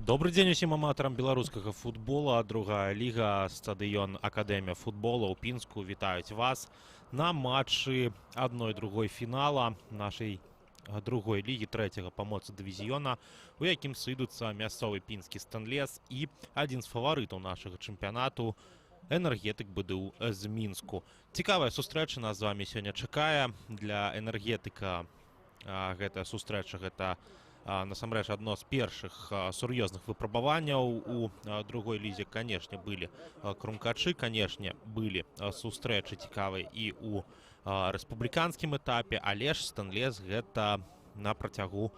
Добрый дзень усім аматарам беларускага футбола. Другая ліга, стадыён Акадэмія футбола ў Пінску вітаюць вас на матчы адной другой фінала нашай другой лігі трэцяга па моцы дывізіёна, у якім сыдуцца мясцовы пінскі Стэнлес і адзін з фаварытаў нашага чэмпіянату Энергетык БДУ з Мінску. Цікавая сустрэча нас з вами сёння чакае. Для Энергетыка гэтая сустрэча гэта насамрэч адно з першых сур'ёзных выпрабаванняў у другой лізе. Канешне, былі крумкачы, канешне, былі сустрэчы цікавыя і ў рэспубліканскім этапе, але ж Стэнлес гэта на працягу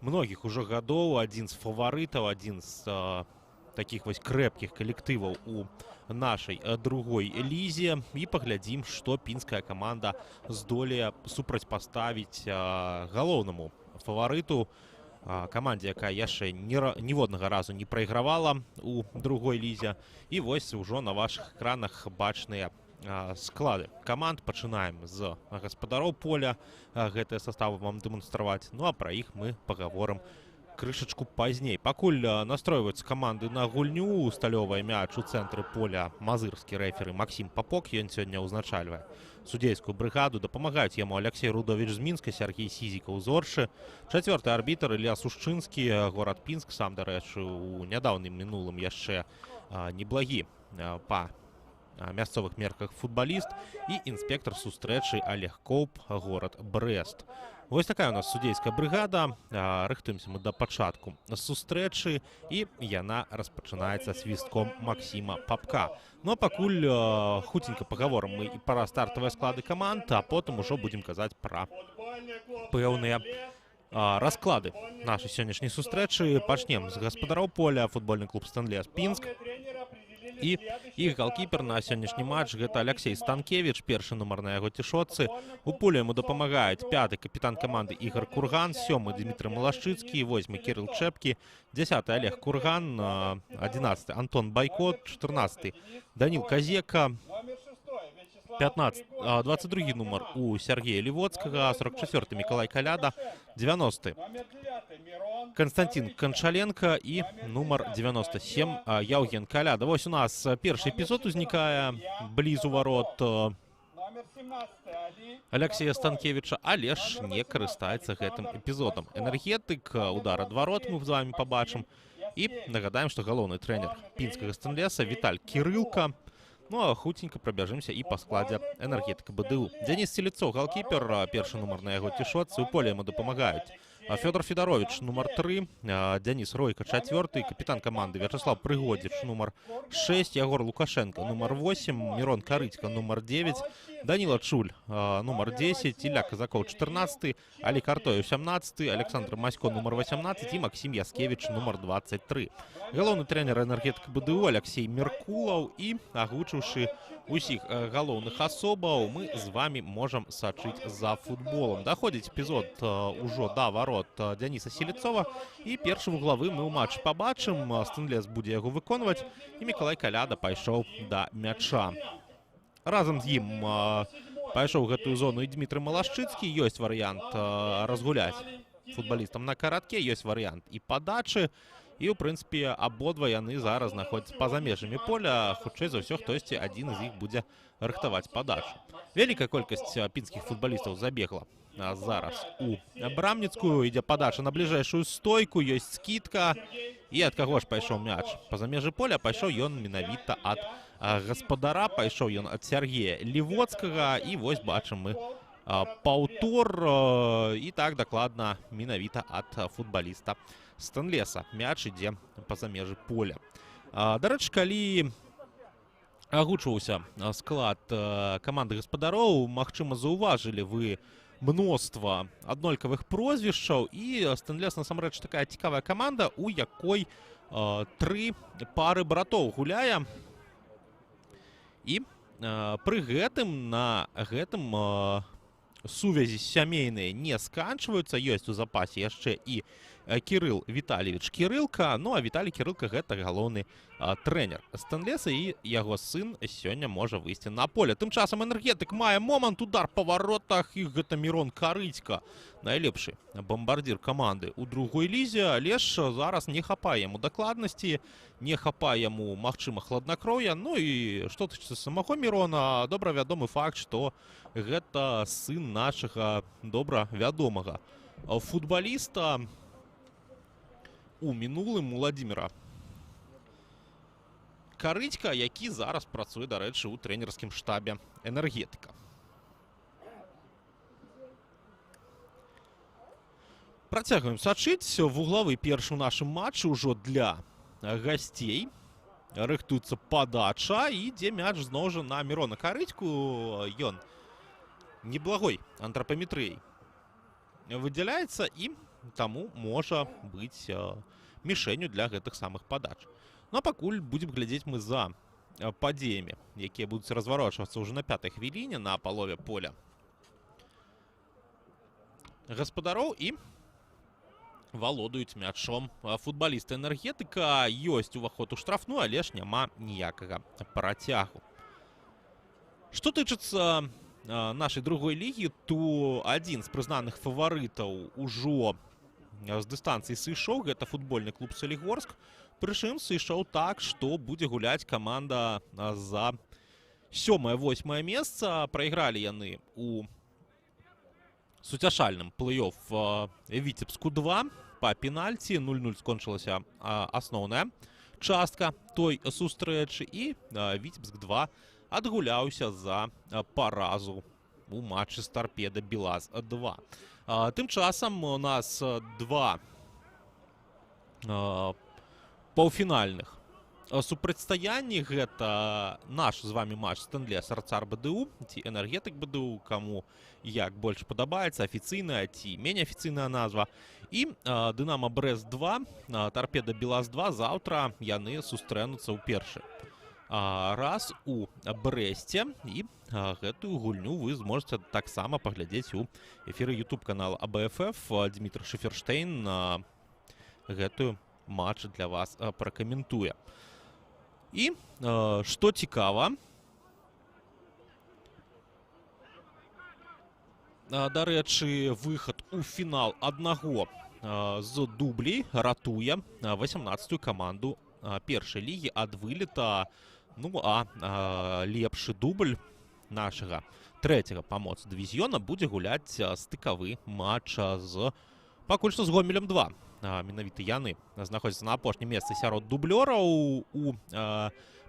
многіх ужо гадоў адзін з фаварытаў, адзін з такіх вось крэпкіх калектываў у нашай другой лізе. І паглядзім, што пінская каманда здолее супрацьпаставіць галоўнаму фаварыту, камандзе, якая яшчэ ніводнага разу не прайгравала у другой лізе. І вось ужо на вашых экранах бачныя склады каманд. Пачынаем з гаспадароў поля. Гэтыя саставы вам дэманстраваць. Ну а пра іх мы пагаворым крышачку пазней. Пакуль настройваюцца каманды на гульню, усталёвае мяч у цэнтры поля мазырскі рэферы Максім Папок. Ён сёння ўзначальвае судзейскую брыгаду. Дапамагаюць яму Алексей Рудович з Мінска, Сергей Сізікаў з Оршы. Чацвёрты арбітр Ілля Сушчынскі, горад Пінск. Сам, дарэчы, у нядаўным мінулым яшчэ неблагі па мясцовых мерках футбаліст. І інспектор сустрэчы Олег Коўп, горад Брэст. Вось такая у нас судзейская брыгада. Рыхтуемся мы да пачатку сустрэчы, і яна распачынаецца свістком Максіма Папка. Ну а пакуль хуценька пагаворым мы і пра стартавыя склады каманд, а потым ужо будзем казаць пра пэўныя расклады нашай сённяшняй сустрэчы. Пачнем з гаспадароў поля. Футбольны клуб Стэнлес Пінск. І іх галкіпер на сённяшні матч гэта Алексей Станкевич, першы нумар на яго цішотцы. У поле яму дапамагаюць 5-й капітан каманды Ігор Курган, 7-й Дмітрий Малашчыцкі, 8-й Кирилл Чэпкі, 10-й Олег Курган, 11-й Антон Байкот, 14-й Данил Казека, 22-й номер у Сергея Левоцкага, 44-й Миколай Коляда, 90-й Константин Кончаленко и номер 97 Яўген Коляда. Вось у нас першы эпизод узнікае блізу ворот Алексея Станкевича, але ж не карыстаецца гэтым эпизодом. Энергетык, удар ад ворот мы з вами побачым. І нагадаем, што галоўны трэнер пінскага Стэнлеса Віталь Кірылка. Ну а хутенька пробяжимся и по складе энергетика БДУ. Денис Селецов, голкипер, перший номер на его тишотце. У поля ему допомагают Федор Федорович, номер 3, Денис Ройко, 4-й, капитан команды Вячеслав Пригодич, номер 6, Егор Лукашенко, номер 8, Мирон Корытько, номер 9, Данила Чуль, номер 10, Илья Казаков, 14, Али Картоев, 17, Александр Масько, номер 18 и Максим Яскевич, номер 23. Галоўны тренер энергетика БДУ Алексей Меркулов, и агучыўшы усіх галоўных асобаў, мы з вами можем сачыць за футболом. Доходит эпизод ужо да ворот Дениса Селецова, и першы вуглавы мы ў матчы побачым. Стэнлес будзе яго выконваць, і Миколай Коляда пайшоў да мяча. Разам з ім пайшоў гэтую зону і Дмітрий Малашчыцкі. Ёсць варыянт разгуляць футбалістам на каратке, ёсць варыянт і падачы. І, ў прынцыпе, абодва яны зараз знаходзяцца па-за межамі поля. Хутчэй за ўсё, хтосьці адзін з іх будзе рыхтаваць падачу. Вялікая колькасць пінскіх футбалістаў забегла зараз у Брамніцкую. Ідзе падача на бліжэйшую стойку, ёсць скідка. І ад каго ж пайшоў мяч? Па-за межы поля пайшоў ён менавіта ад гаспадара, пайшоў ён ад Сергея Левоцкага. І вось бачым мы паўтор, і так дакладна менавіта ад футбаліста Стэнлеса. Мяч ідзе па-за межы поля. Дарэчы, калі агучваўся склад каманды гаспадароў, магчыма, заўважылі вы мноства аднолькавых прозвішчаў, і Стэнлес насамрэч такая цікавая каманда, у якой 3 пары братоў гуляе. І пры гэтым на гэтым сувязі сямейныя не сканчваюцца. Ёсць у запасе яшчэ і Кирилл Витальевич Кирылка. Ну а Виталий Кирылка гэта галоўны трэнер Стэнлеса, і яго сын сёння можа выйсці на поле. Тым часам энергетык мае момант, удар па варотах, і гэта Мирон Корытько, найлепшы бомбардзір каманды ў другой лізе, але ж зараз не хапае яму дакладнасці, не хапае яму, магчыма, хладнакроўя. Ну і што тычыцца самого Мирона, добра вядомы факт, што гэта сын нашага добра вядомага футбаліста у мінулым Владимира Корытько, які зараз працуе, дарэчы, у трэнерскім штабе энергетыка. Працягваем сачыць. Вуглавы першы ў нашым матчы ўжо для гасцей. Рыхтуецца падача, і ідзе мяч зноў жа на Мирона Корытьку. Ён неблагой антрапаметрыяй выдзяляецца, і таму можа быць мішэнню для гэтых самых падач. Ну а пакуль будзем глядзець мы за падзеямі, якія будуць разварочвацца ўжо на 5-й хвіліне на палове поля гаспадароў, і валодаюць мячом футбалісты энергетыка. Ёсць уваход у штрафную, але ж няма ніякага працягу. Што тычыцца нашай другой лігі, то адзін з прызнаных фаварытаў ужо з дыстанцыі сышоў. Гэта футбольны клуб Солігорск. Прычым сышоў так, што будзе гуляць каманда за 7-8 месца. Прайгралі яны у суцяшальным плэй-оф Віцебску 2 па пенальці. 0-0 скончылася асноўная частка той сустрэчы, і Віцебск 2 адгуляўся за паразу у матчы з Торпеда Белаз 2. Тым часам у нас 2 паўфінальных супрацьстаянні. Гэта наш з вами матч Стэнлес Арцар БДУ ці энергетык БДУ, каму як больш падабаецца, афіцыйная ці меней афіцыйная назва. І Дынамо Брэст 2, Торпеда Белаз 2 заўтра яны сустрэнуцца ў першы раз у Брэсце, і гэтую гульню вы зможаце таксама паглядзець у эфіры YouTube-канала АБФФ. Дмітрый Шиферштейн гэтую матч для вас пракаментуе. І што цікава, дарэчы, выхад у фінал аднаго з дублей ратуе 18-ю каманду першай лігі ад вылета. Ну, лепшы дубль нашага трэцяга па моцы дывізіёна будзе гуляць стыкавы матч пакуль што з Гомелем 2. Менавіта яны знаходзяцца на апошнім месцы сярод дублёраў у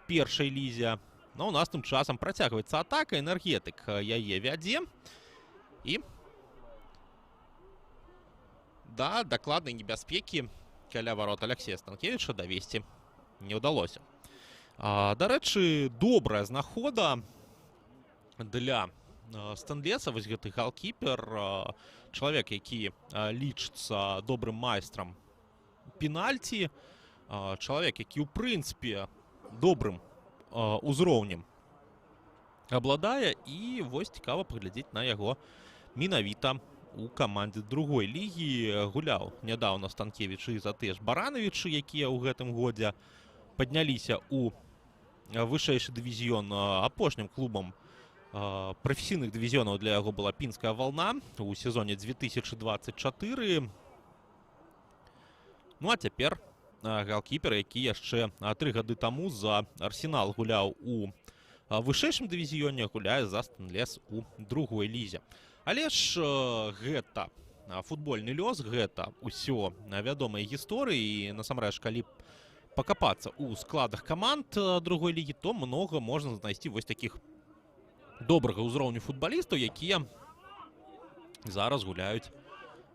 першай лізе. Ну, у нас тым часам працягваецца атака, Энергетык яе вядзе. І да дакладнай небяспекі каля варот Аляксея Станкевіча давесці не ўдалося. Дарэчы, добрая знахода для Стэнлеса. Вось гэты галкіпер, чалавек, які лічыцца добрым майстрам пенальці, чалавек, які ў прынцыпе добрым узроўнем абладае, і вось цікава паглядзець на яго менавіта у камандзе другой лігі. Гуляў нядаўна Станкевіч і за тыя ж Барановічы, якія ў гэтым годзе падняліся у вышэйшы дывізіён. Апошнім клубам прафесійных дывізіёнаў для яго была пінская вална у сезоне 2024. Ну а цяпер галкіпер, які яшчэ 3 гады таму за Арсенал гуляў у вышэйшым дывізіёне, гуляе за Стэнлес у другой лізе. Але ж гэта футбольны лёс, гэта ўсё вядомыя гісторыі. І насамрэч, калі пакапацца ў складах каманд другой лігі, то многа можна знайсці вось такіх добрага ўзроўню футбалістаў, якія зараз гуляюць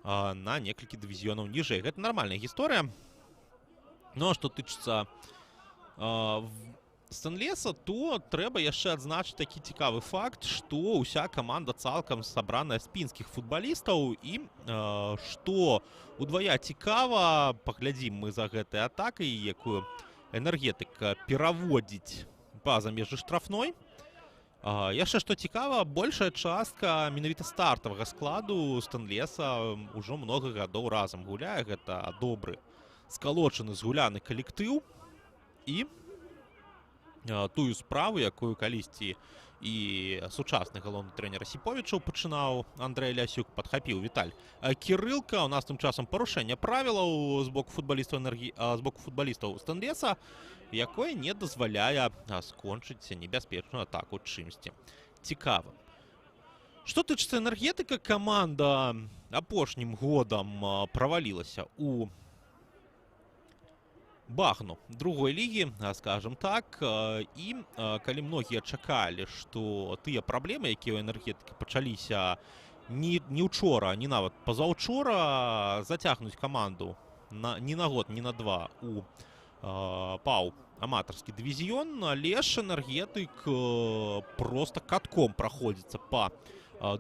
на некалькі дывізіёнаў ніжэй. Гэта нармальная гісторыя. Ну, а што тычыцца Стэнлеса, то трэба яшчэ адзначыць такі цікавы факт, што ўся каманда цалкам сабраная з пінскіх футбалістаў. І што удвая цікава, паглядзім мы за гэтай атакай, якую Энергетык пераводзіць па-за межы штрафной. Яшчэ што цікава, большая частка менавіта стартавага складу Стэнлеса ўжо многа гадоў разам гуляе. Гэта добры, скалочаны, згуляны калектыў. І тую справу, якую калісьці і сучасны галоўны трэнер Асіповічаў пачынаў Андрэй Лясюк, падхапіў Віталь Кірылка. У нас тым часам парушэнне правілаў з боку футбалістаў Стэнлеса, якое не дазваляе скончыць небяспечную атаку чымсьці цікавым. Што тычыцца Энергетыка, каманда апошнім годам правалілася у багну другой лігі, скажем так. І калі многія чакалі, што тыя праблемы, якія ў Энергетыкі пачаліся не ўчора, не нават пазаўчора, зацягнуць каманду ні на год, ні на два у паў аматарскі дывізіён, але ж Энергетык проста катком праходзіцца па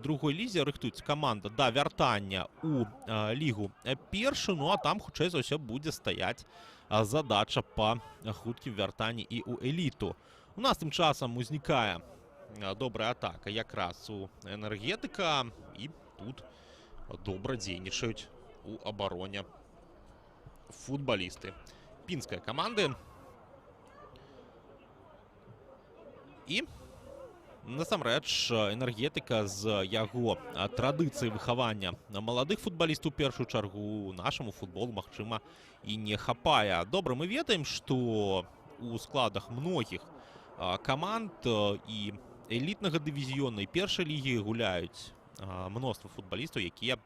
другой лізе. Рыхтуецца каманда да вяртання у лігу першую. Ну а там, хутчэй за ўсё, будзе стаяць задача па хуткім вяртанні і ў эліту. У нас тым часам узнікае добрая атака якраз у Энергетыка, і тут добра дзейнічаюць у абароне футбалісты пінскай каманды. І насамрэч, Энергетыка з яго традыцыі выхавання маладых футбалістаў у першую чаргу нашаму футболу, магчыма, і не хапае. Добра мы ведаем, што у складах многіх каманд і элітнага дывізіёна, і першай лігі гуляюць мноства футбалістаў, якія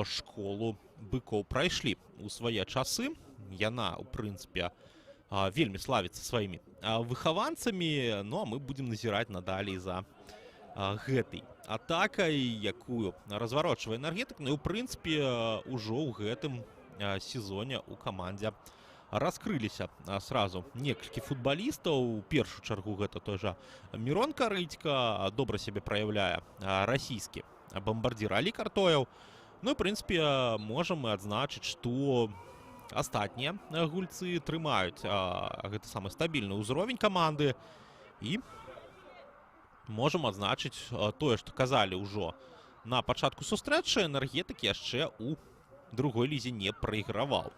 школу быкоў прайшлі у свае часы. Яна, у прынцыпе, вельмі славіцца сваімі выхаванцамі. Ну а мы будзем назіраць надалей за гэтай атакай, якую разварочвае Энергетык. Ну і, у прынцыпе, ужо ў гэтым сезоне у камандзе раскрыліся сразу некалькі футбалістаў. У першую чаргу гэта той жа Мірон Карыцька, добра сябе праяўляе расійскі бамбардзір Алі Картояў. Ну і, у прынцыпе, можам мы адзначыць, што астатнія гульцы трымаюць гэты самы стабільны ўзровень каманды. І можам адзначыць тое, што казалі ўжо на пачатку сустрэчы, Энергетык яшчэ ў другой лізе не прайграваў.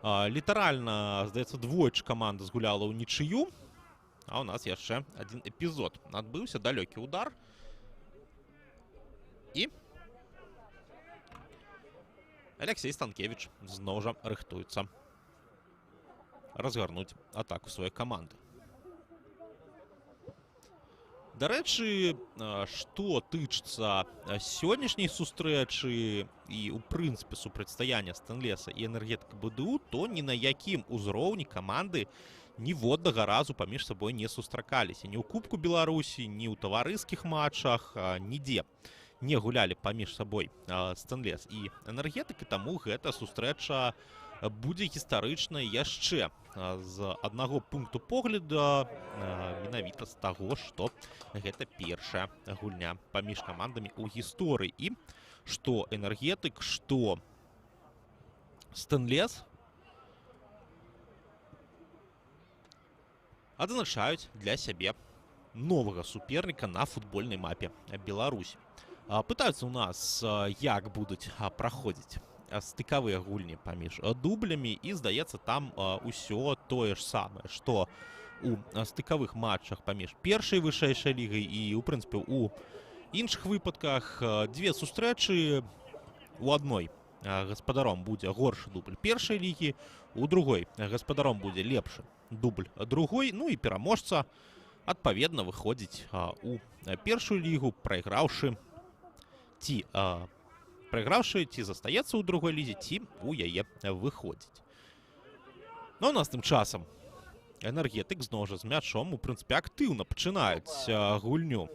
Літаральна, здаецца, двойчы каманда згуляла ў нічыю, а ў нас яшчэ адзін эпізод. Адбыўся далёкі ўдар. І Алексей Станкевич зноў жа рыхтуецца разгарнуць атаку сваёй каманды. Дарэчы, што тычыцца сённяшняй сустрэчы і, ў прынцыпе, супрацьстаяння Стэнлеса і Энергетыка БДУ, то ні на якім узроўні каманды ніводнага разу паміж сабой не сустракаліся. Ні ў Кубку Беларусі, ні ў таварыскіх матчах, нідзе не гулялі паміж сабой Стэнлес і Энергетык, і таму гэта сустрэча будзе гістарычнай яшчэ з аднаго пункту погляду, менавіта з таго, што гэта першая гульня паміж камандамі ў гісторыі. І што Энергетык, што Стэнлес адзначаюць для сябе новага суперніка на футбольнай мапе Беларусі. Пытаюцца ў нас, як будуць праходзіць стыкавыя гульні паміж дублямі, і, здаецца, там усё тое ж самае, што у стыкавых матчах паміж першай вышэйшай лігай і, у прынцыпе, у іншых выпадках. Дзве сустрэчы. У адной гаспадаром будзе горшы дубль першай лігі, у другой гаспадаром будзе лепшы дубль другой, ну і пераможца адпаведна выходзіць у першую лігу, прайграўшы ці застаецца ў другой лізе, ці у яе выходзіць. Ну, у нас тым часам Энергетык зноў жа з мячом, у прынцыпе, актыўна пачынаюць гульню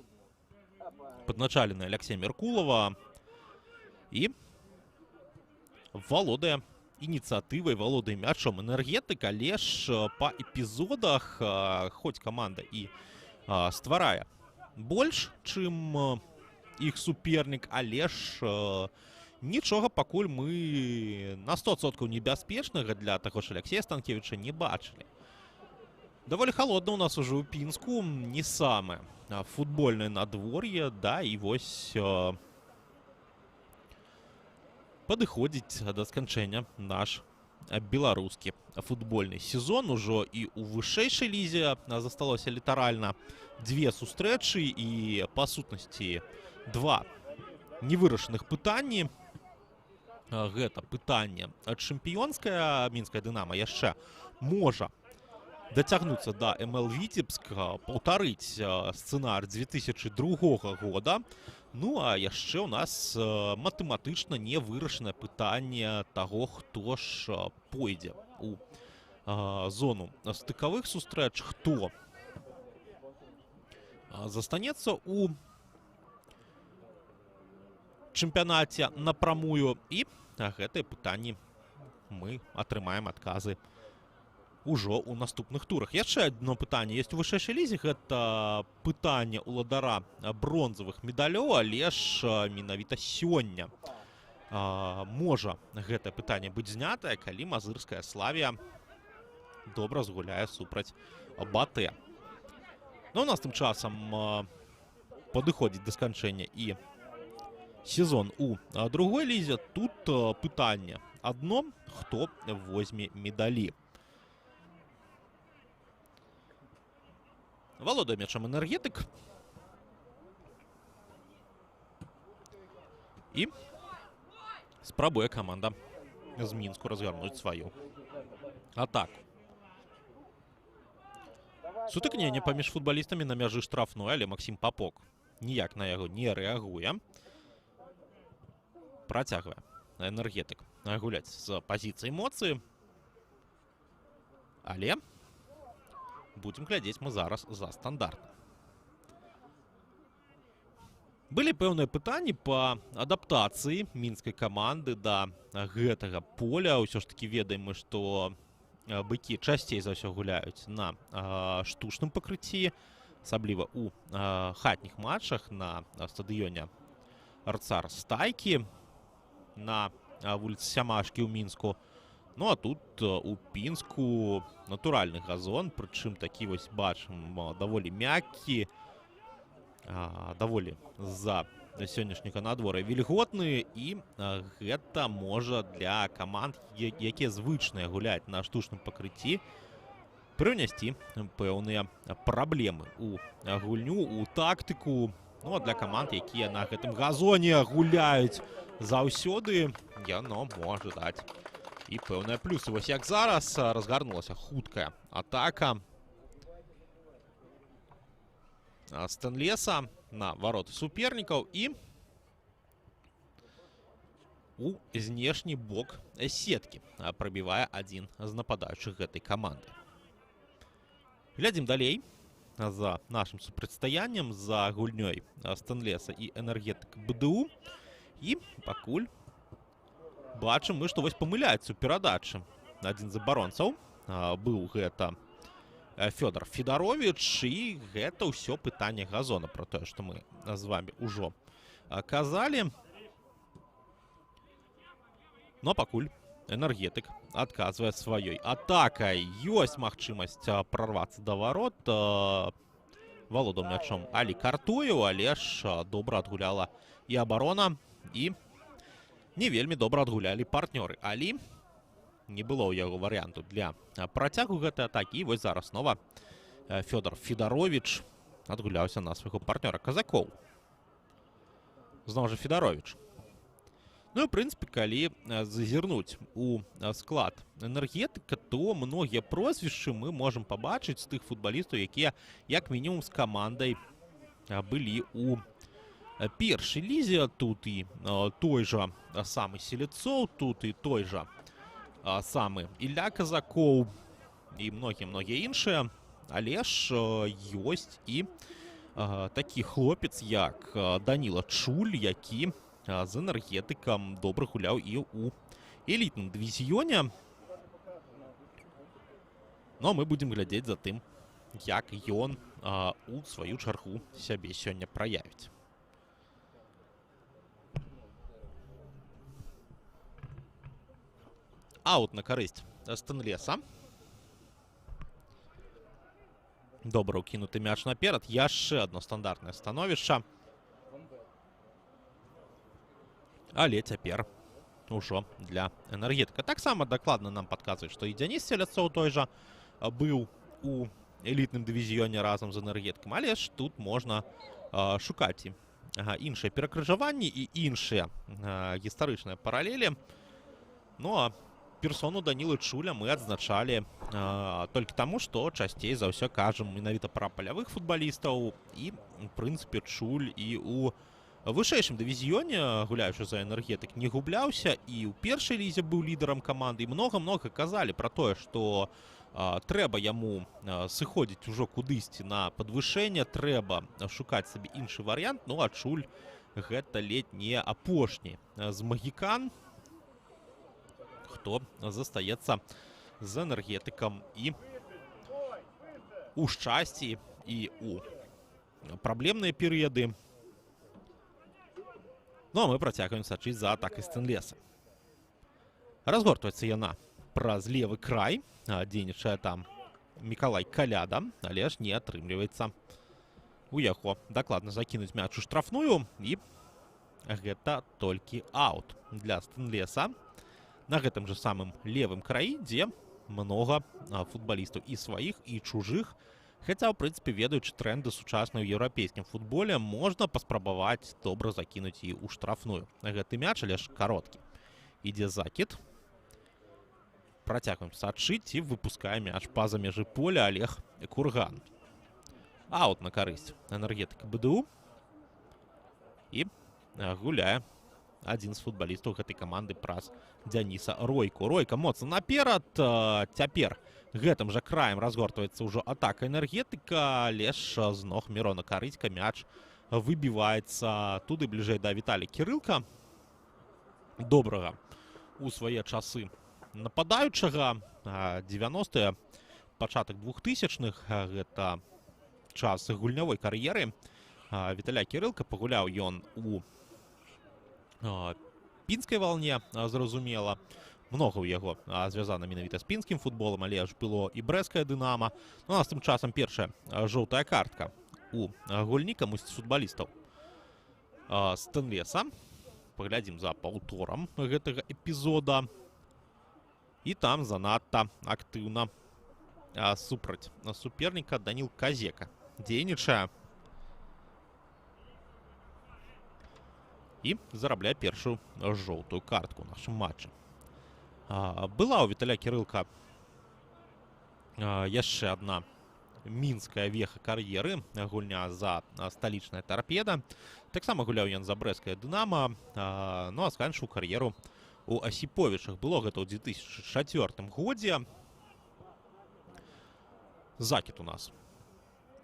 падначалены Алексея Меркулова, і валодае ініцыятывай, валодае мячом Энергетык, але ж па эпізодах, хоць каманда і стварае больш, чым іх супернік, але ж нічога пакуль мы на 100% небяспечнага для таго ж Алексея Станкевича не бачылі. Даволі халодна ў нас ужо ў Пінску, не самае футбольнае надвор'е, да, і вось падыходзіць да сканчэння наш беларускі футбольны сезон. Ужо і ў вышэйшай лізе засталося літаральна дзве сустрэчы і, па сутнасці, два невырашаных пытанні. Гэта пытанне чэмпіёнскае. Мінская Дынамо яшчэ можа дацягнуцца да МЛ Віцебск, паўтарыць сцэнар 2002 года. Ну, а яшчэ ў нас матэматычна невырашанае пытанне таго, хто ж пойдзе у зону стыкавых сустрэч, хто застанецца у чэмпіянаце напрамую. І гэтыя пытанні мы атрымаем адказы ўжо ў наступных турах. Яшчэ адно пытанне ёсць у вышэйшай лізе. Гэта пытанне ўладара бронзавых медалёў, але ж менавіта сёння можа гэтае пытанне быць знятае, калі мазырская Славія добра згуляе супраць БАТЭ. Ну, у нас тым часам падыходзіць да сканчэння і сезон у другой лізе. Тут пытанне адно: хто возьме медалі. Валодае мячам Энергетык. І спрабуе каманда з Мінску разгарнуць сваю атаку. Сутыкненне паміж футбалістамі на мяжы штрафной, але Максім Папок ніяк на яго не рэагуе. Працягвае Энергетык гуляць з пазіцыі моцы. Але будзем глядзець мы зараз за стандарт. Былі пэўныя пытанні па адаптацыі мінскай каманды да гэтага поля. Ўсё ж такі ведаем мы, што быкі часцей за ўсё гуляюць на штучным пакрыцці, асабліва ў хатніх матчах на стадыёне Арцар Стайкі на вуліцы Сямашкі ў Мінску. Ну, а тут у Пінску натуральны газон, прычым такі вось бачым даволі мяккі, даволі з-за сённяшняга надвор'я вільготны, і гэта можа для каманд, якія звычныя гуляць на штучным пакрыцці, прынесці пэўныя праблемы у гульню, у тактыку. Ну, а для каманд, якія на гэтым газоне гуляюць заўсёды, яно можа даць і пэўныя плюсы. Вось як зараз разгарнулася хуткая атака Стэнлеса на вароты супернікаў, і у знешні бок сеткі прабівае адзін з нападаючых гэтай каманды. Глядзім далей за нашым супрацьстаяннем, за гульнёй Стэнлеса і Энергетыка БДУ. І пакуль бачым мы, што вось памыляецца ў перадачы адзін з абаронцаў. Быў гэта Фёдор Федарович, і гэта ўсё пытанне газона, про тое, што мы з вами ўжо казалі. Но пакуль Энергетык адказвае сваёй атакай. Ёсць магчымасць прарвацца да варот. Валодаў мячом Алі Картоеў, але ж добра адгуляла і абарона, і не вельмі добра адгулялі партнёры Алі. Не было ў яго варыянту для працягу гэтай атакі. І вось зараз снова Фёдор Федарович адгуляўся на свайго партнёра Казакоў. Зноў жа Федарович. Ну і, в прынцыпе, калі зазірнуць у склад Энергетыка, то многія прозвішчы мы можам пабачыць з тых футбалістаў, якія, як мінімум, з камандай былі у першай лізе. Тут і той жа самы Селецоў, тут і той жа самы Ілля Казакоў і многія іншыя. Але ж ёсць і такі хлопец, як Даніла Чуль, які з Энергетыкам добра гуляў і ў элітным дывізіёне. Но мы будзем глядзець за тым, як ён у сваю чаргу сябе сёння праявіць. Аут на карысць Стэнлеса. Добра ўкінуты мяч наперад. Яшчэ адно стандартнае становішча. Але цяпер ўжо для Энергетыка. Таксама дакладна нам падказваюць, што і Дзяніс Селецоў той жа быў у элітным дывізіёне разам з Энергетыкам. Але ж тут можна шукаць іншыя перакрыжаванні і іншыя гістарычныя паралелі. Ну а персону Данілы Чуля мы адзначалі толькі таму, што часцей за ўсё кажам менавіта пра палявых футбалістаў. І, в прынцыпе, Чуль і у вышэйшым дывізіёне, гуляючы за Энергетык, не губляўся, і ў першай лізе быў лідарам каманды. І многа-многа казалі пра тое, што трэба яму сыходзіць ужо кудысьці на падвышэнне, трэба шукаць сабе іншы варыянт. Ну а Чуль гэта ледзь не апошні з магікан, хто застаецца з Энергетыкам і у шчасці, і у праблемныя перыяды. Ну а мы працягваем сачыць за атакай Стэнлеса. Разгортваецца яна праз левы край. Дзейнічае там Мікалай Каляда, але ж не атрымліваецца у яго дакладна закінуць мяч у штрафную. І гэта толькі аут для Стэнлеса на гэтым жа самым левым краі, дзе многа футбалістаў і сваіх, і чужых. Хаця, ў прынцыпе, ведаючы тренды сучаснай у еўрапейскім футболе, можна паспрабаваць добра закінуць і ў штрафную. Гэты мяч, але ж кароткі. Ідзе закід. Працягваем сачыць і выпускае мяч па-за межы поля Олег Курган. Аут на карысць Энергетыка БДУ. І гуляе адзін з футбалістаў гэтай каманды праз Дзяніса Ройку. Ройка моцна наперад. Цяпер гэтым жа краем разгортваецца ўжо атака Энергетыка, але ж з ног Мірона Карыцька мяч выбіваецца туды бліжэй да Віталія Кірылка. Добрага у свае часы нападаючага. 90-е, пачатак 2000-х, гэта час гульнявой кар'еры Віталя Кірылка. Пагуляў ён у пінскай валне, зразумела. Много ў яго звязана менавіта з пінскім футболам, але ж было і брэсцкае «Дынама». У нас тым часам першая жоўтая картка у гульні камусьці з футбалістаў Стэнлеса. Паглядзім за паўторам гэтага эпізода. І там занадта актыўна супраць суперніка Даніл Казека дзейнічае і зарабляе першую жоўтую картку ў нашым матчы. Была ў Віталя Кірылка яшчэ адна мінская веха кар'еры, гульня за сталічная «Тарпеда». Таксама гуляў ён за брэсцкае «Дынама», ну а сканчыў кар'еру у Асіповічах. Было гэта ў 2004 годзе. Закід у нас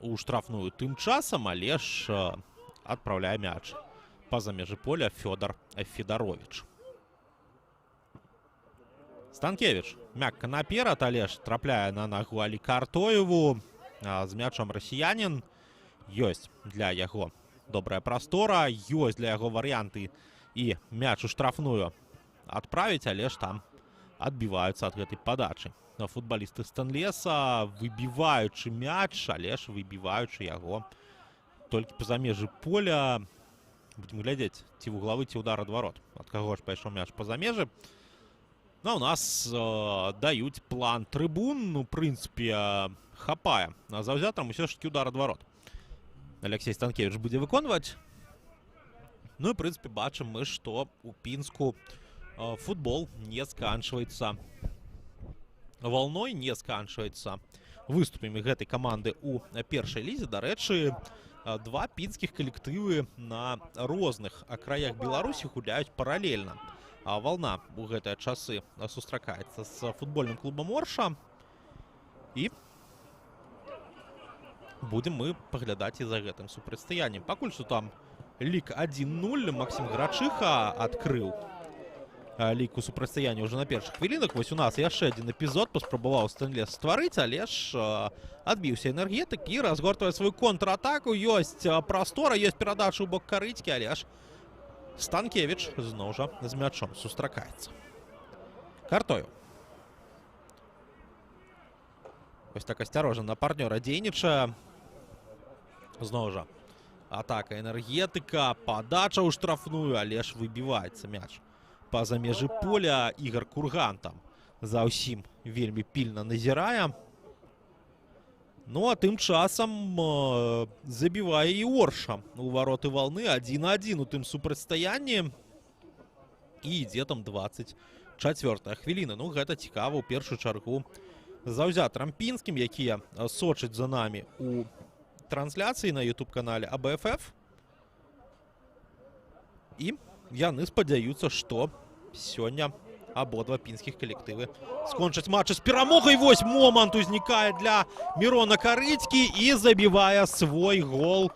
у штрафную тым часам, але ж адпраўляе мяч па-за межы поля Фёдор Федарович. Станкевич мякка наперад, але ж трапляе на нагу Алі Картоеву. З мячом расіянін. Ёсць для яго добрая прастора, ёсць для яго варыянты і мяч у штрафную адправіць, але ж там адбіваюцца ад гэтай падачы. Футбалісты Стэнлеса, выбіваючы мяч, але ж выбіваючы яго толькі па-за межы поля. Будзем глядзець, ці вуглавы, ці удар ад варот. Ад каго ж пайшоў мяч па-за межы. Ну, у нас даюць план трыбун. Ну, в прынцыпе, хапае. Заўзятарам усё ж такі удар ад варот Алексей Станкевич будзе выконваць. Ну, і, в прынцыпе, бачым мы, што у Пінску футбол не сканчваецца валной, не сканчваецца выступамі гэтай каманды ў першай лізе. Дарэчы, два пінскіх калектывы на розных краях Беларусі гуляюць паралельна. Вална у гэтыя часы сустракаецца з футбольным клубам «Орша». І будем мы паглядаць і за гэтым супрацьстаяннем. Пакуль што там лік 1-0. Максим Грачыха адкрыў лік у супрацьстаянні ўжо на першых хвілінах. Вось у нас яшчэ адзін эпізод паспрабаваў Стэнлес стварыць, але ж адбіўся «Энергетык» і разгортвае сваю контратаку. Ёсць прастора, ёсць перадача ў бок Карыцкі, але ж Станкевич зноў жа з мячом сустракаецца. Картоеў. Вось так асцярожна на партнёра дзейнічае. Зноў жа атака «Энергетыка», падача ў штрафную, але ж выбіваецца мяч па-за межы поля. Ігор Курган там за ўсім вельмі пільна назірае. Ну, а тым часам забівае і «Орша» у вароты «Валны». 1-1 у тым супрацьстаянні. І ідзе там 24-я хвіліна. Ну, гэта цікава ў першую чаргу заўзятарам пінскім, якія сочаць за намі у трансляцыі на YouTube-канале АБФФ. І яны спадзяюцца, што сёння абодва пінскіх калектывы скончаць матчы з перамогай. Вось момант узнікае для Мірона Карыцкі і забівае свой гол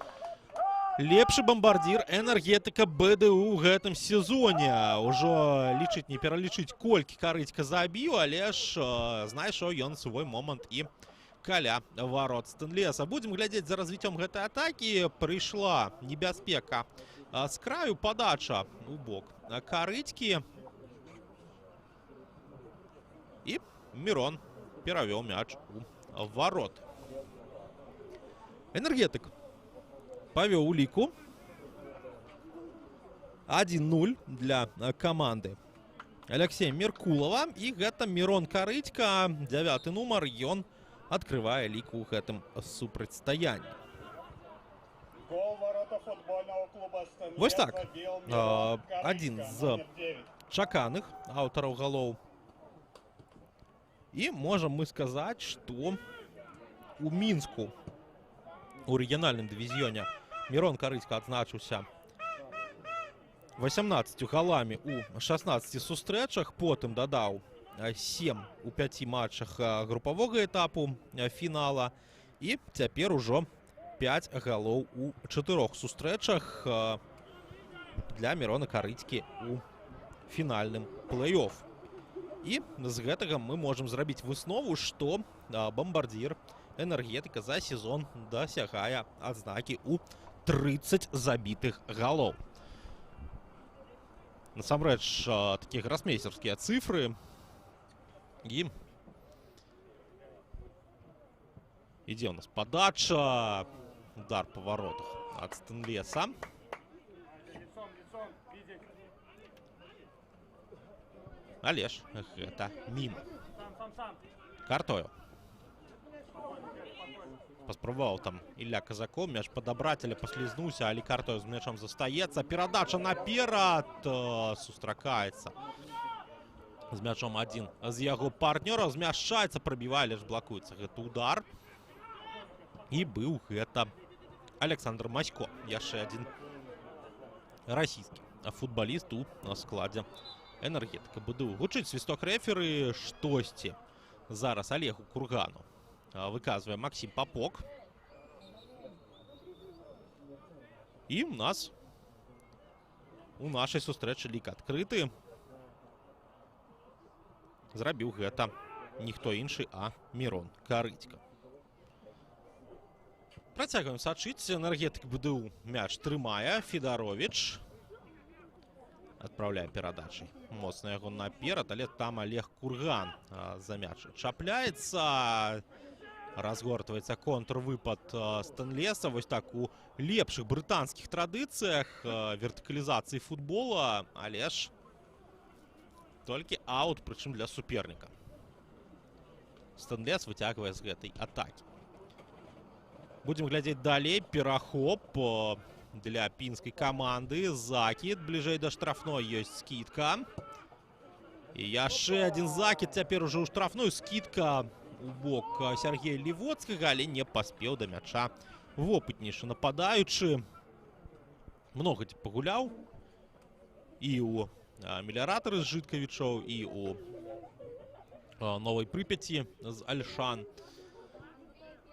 лепшы бамбардзір «Энергетыка» БДУ ў гэтым сезоне. Ужо лічыць, не пералічыць, колькі Карыцька забіў, але ж знайшоў ён свой момант і каля варот Стэнлеса. Будзем глядзець за развіццём гэтай атакі. Прыйшла небяспека з краю, падача у бок Карыцкі. І Мірон перавёў мяч у варот. «Энергетык» павёў у ліку. 1-0 для каманды Алексея Меркулова. І гэта Мірон Карыцька, 9-й нумар. Ён адкрывае лік у гэтым супрацьстаянні. Вось так. Адзін з чаканых аўтараў галоў. І можам мы сказаць, што у Мінску у рэгіянальным дывізіёне Мірон Карыцька адзначыўся 18 галамі у 16 сустрэчах, потым дадаў 7 у 5 матчах групавога этапу фінала і цяпер ужо 5 галоў у 4 сустрэчах для Мірона Карыцькі у фінальным плэй-офф. І з гэтага мы можам зрабіць выснову, што бамбардзір «Энергетыка» за сезон дасягае адзнакі ў 30 забітых галоў. Насамрэч, такія грасмейстерскія цифры. І ідзе у нас подача. Удар по воротах от Стенлеса. Але ж гэта міма. Картою. Паспрабаваў там Ілля Казакоў мяч падабраць, але паслізнуўся, але Картою з мячом застаецца. Перадача наперад. Сустракаецца з мячом адзін з яго партнёраў. Змяшчаецца, прабівае, але ж блакуецца гэты удар. І быў гэта Александр Масько. Яшчэ адзін расійскі футбаліст у складзе Энергетыка БДУ. Гучыць свісток рэферы. Штосьці зараз Олегу Кургану выказвае Максим Попок. І у нас у нашай сустрэчы лік адкрыты. Зрабіў гэта ніхто іншы, а Мирон Карытька. Працягваем сачыць. Энергетык БДУ мяч трымае. Федарович адпраўляе перадачай моцна яго наперад, але там Олег Курган за мяч чапляецца. Разгортваецца контрвыпад Стенлеса. Вось так у лепшых брытанскіх традыцыях вертыкалізацыі футбола, але ж толькі аут, прычым для суперніка. Стенлес выцягвае з гэтай атакі. Будзем глядзець далей. Перахоп для пінскай каманды. Закід бліжэй да штрафной. Ёсць скідка. І яшчэ адзін закід. Цяпер ужо ў штрафную. Скідка у бок Сергея Лівоцкага, але не паспеў да мяча вопытнейшы нападаючы. Многа пагуляў і ў меліяратары з Жыткавічоў, і ў Новай Прыпяці з Альшан.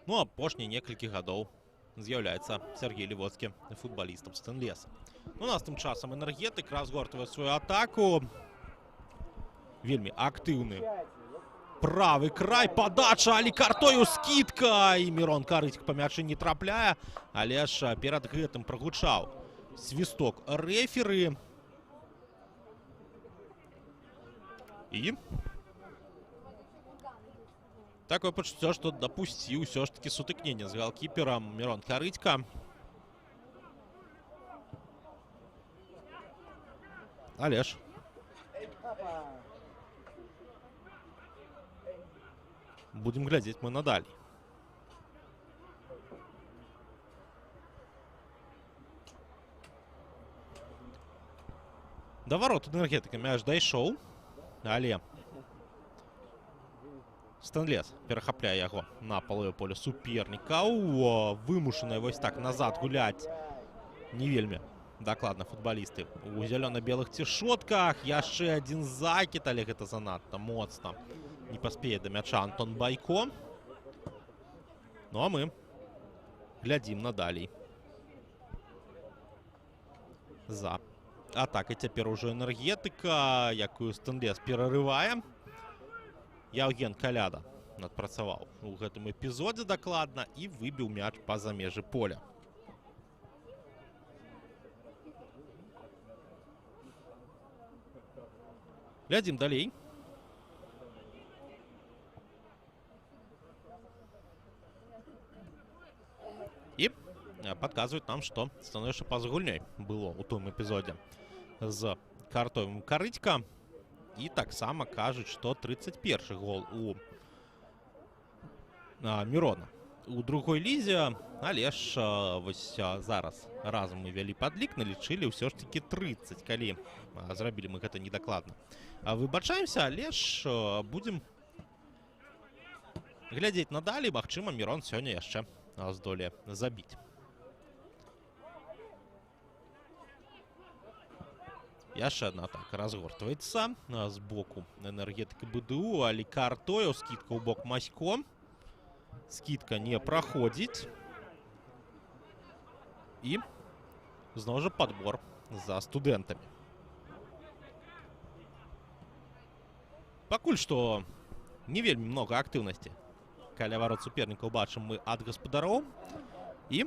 Ну, апошнія некалькі гадоў з'яўляецца Сергей Лівоцкі футбалістам Стенлеса. У нас тым часам Энергетык разгортвае сваю атаку. Вельмі актыўны правы край, падача, але Картою скідка. І Мирон Карытька па мячы не трапляе, але ж перад гэтым прагучаў свісток рэферы. І такое пачуццё, што дапусціў ўсё ж такі сутыкненне з галкіперам Мирон Карытька. Але ж будем глядзець мы надалей. Да ворот Энергетыка мяч дайшоў, але Стенлес перахапляе яго на палове поля супернікаў. Вымушаныя вось так назад гуляць не вельмі дакладна футбалісты у зялёна-белых цішотках. Яшчэ адзін закід, але гэта занадта моцна. Не паспее да мяча Антон Байко. Ну а мы глядзім надалей за атакай цяпер ужо Энергетыка, якую Стенлес перарывае. Яўген Каляда надпрацаваў у гэтым эпізодзе дакладна і выбіў мяч па-за межы поля. Глядзім далей. І падказваюць нам, што становішча па-за гульнёй было ў том эпізодзе з Картоем Карытька. І таксама кажуць, што 31-й гол у Мирона у другой лізе, але ж вось зараз разам мы вялі падлік, налічылі ўсё ж такі 30, калі зрабілі мы гэта недакладна. Выбачаемся, але ж будзем глядзець надалей. Магчыма, Мирон сёння яшчэ здолее забіць. Яшчэ одна атака разгортваецца з боку Энергетыка БДУ, але Картою, скідка ў бок Масько. Скідка не праходзіць. І зноў жа падбор за студэнтамі. Пакуль што не вельмі многа актыўнасці каля варот супернікаў бачым мы ад гаспадароў. І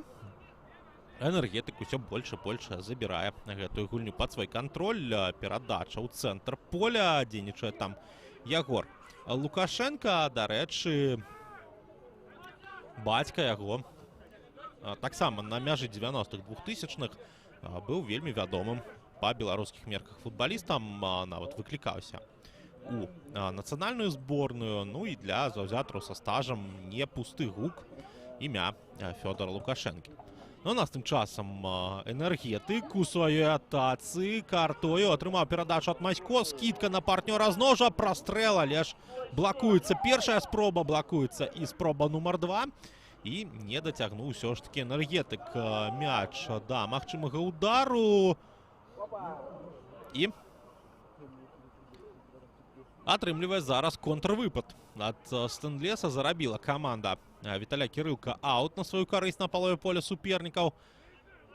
Энергетык усё больш і больш забірае гэтую гульню пад свой кантроль. Перадача ў цэнтр поля, дзейнічае там Ягор Лукашенка, да рэчы, бацька яго таксама на мяжы 90-х 2000-х быў вельмі вядомым па беларускіх мерках футбалістам, нават выклікаўся у нацыянальную зборную. Ну і для заўзятараў са стажам не пусты гук імя Фёдора Лукашэнкі. Ну, нас тым часам энергетык у сваёй атацы картою атрымаў перадачу ад Масько, скидка на партнёра з ножа, прастрэл, але ж блакуецца першая спроба, блакуецца і спроба нумар 2. І не дацягнуў усё ж таки энергетык мяч да магчымага удару. І атрымлівае зараз контрвыпад ад Стэнлеса. Зарабіла каманда Віталя Кірылка аут на сваю карысць на палове поля супернікаў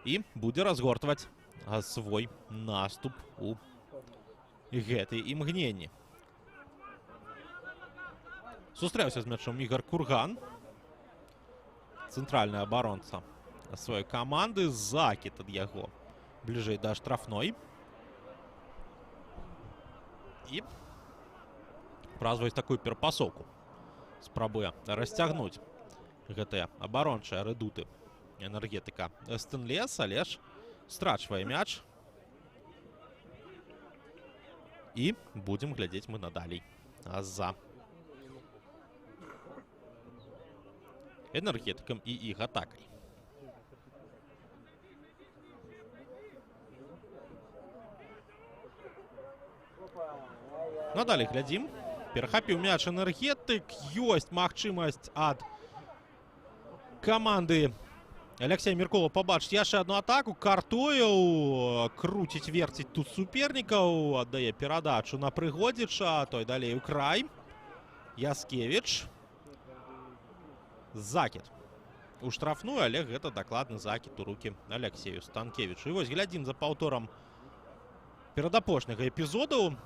і будзе разгортваць свой наступ у гэтыя імгненні. Сустрэўся з мячом Ігор Курган, цэнтральны абаронца сваёй каманды. Закід ад яго бліжэй да штрафной. І праз вось такую перапасоўку спрабуе расцягнуць гэтыя абарончыя рэдуты энергетыка Стэнлес, але ж страчвае мяч. І будзем глядзець мы надалей за энергетыкам і іх атакай. Надалей глядзім. Перахапіў мяч энергетык. Ёсць магчымасць ад каманды Алексея Меркулова пабачыць яшчэ одну атаку. Картояў круціць, верціць тут супернікаў, аддае перадачу на Прыгодзіча, той далей у край. Яскевіч. Закід у штрафную, але гэта дакладны закід у рукі Алексею Станкевічу. І вось глядзім за паўторам перадапошняга эпізоду,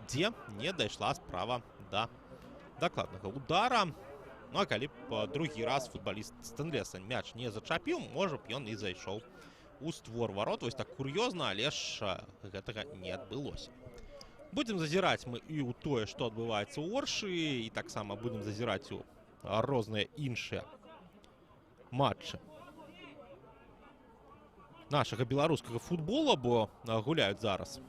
дзе не дайшла справа да дакладнага удара. Ну а калі б другі раз футбаліст Стэнлеса мяч не зачапіў, можа б ён і зайшоў у створ варот. Вось так кур'ёзна, але ж гэтага не адбылося. Будзем зазіраць мы і ў тое, што адбываецца ў Оршы, і таксама будзем зазіраць у розныя іншыя матчы нашага беларускага футбола, бо гуляюць зараз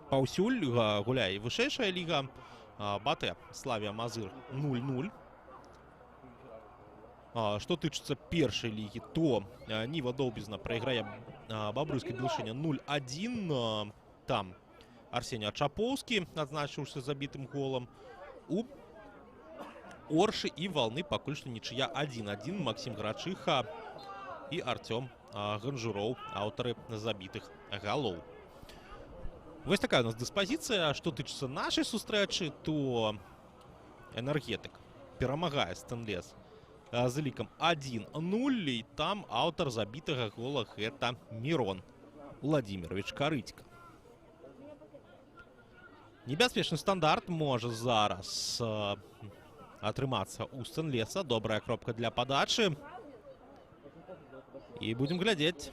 паўсюль. Гуляе і вышэйшая ліга. БАТЭ Славія Мазыр 0-0. Што тычыцца першай лігі, то Ніва Доўбізна прайграе Бабруйскай Белшыне 0-1. Там Арсеній Ачапоўскі, адзначыўся забітым голам. У Оршы і Валны пакуль што нічыя 1-1. Максім Грачыха і Артём Ганжуроў, аўтары забітых галоў. Вось такая у нас дыспазіцыя. Што тычыцца нашай сустрэчы, то энергетык перамагае Стэнлес з лікам 1-0. І там аўтар забітага гола гэта Мірон Владзіміровіч Карыцька. Небяспечны стандарт можа зараз атрымацца у Стэнлеса. Добрая кропка для падачы. І будзем глядзець.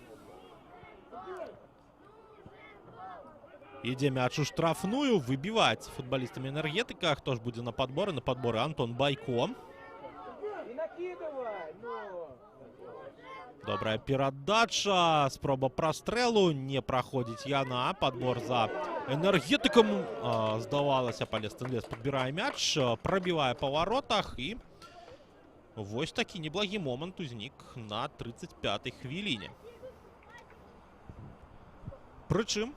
Ідзе мяч у штрафную. Выбіваць футбалістамі энергетыка. Хто ж будзе на падборы? На падборы Антон Байко. Добрая перадача. Спроба прастрэлу. Не праходзіць яна. Падбор за энергетыкам. Здавалася, але Стэнлес падбірае мяч. Прабівае па варотах. І вось такі неблагі момант узнік на 35-й хвіліне. Прычым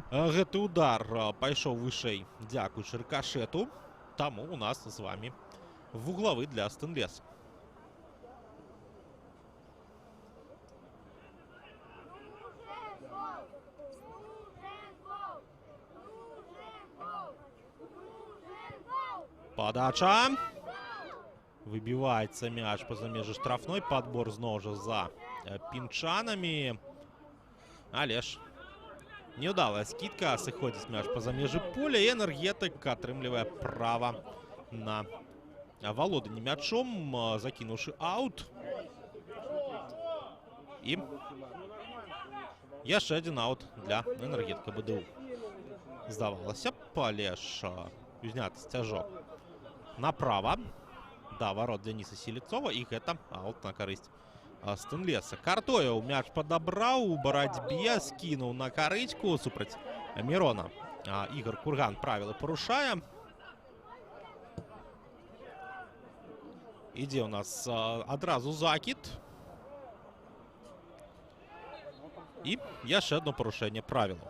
гэты удар пайшоў вышэй дзякуючы рыкашэту. Таму у нас з вами вуглавы для Стэнлеса. Падача. Выбіваецца мяч па-за межы штрафной. Падбор зноў жа за пінчанамі. Але ж неўдалая скидка. Сыходзіць мяч па-за межы поля. І энергетык атрымлівае права на валоданне мячом, закінуўшы аут. І яшчэ адзін аут для энергетыка БДУ. Здавалася б, але ж узняты сцяжок направа да варот Дзяніса Селецова, і гэта аут на карысць Стэнлеса. Картояў мяч падабраў у барацьбе, скінуў на карычку супраць Мірона. Ігор Курган правілы парушае. Ідзе у нас адразу закід. І яшчэ одно парушэнне правілаў.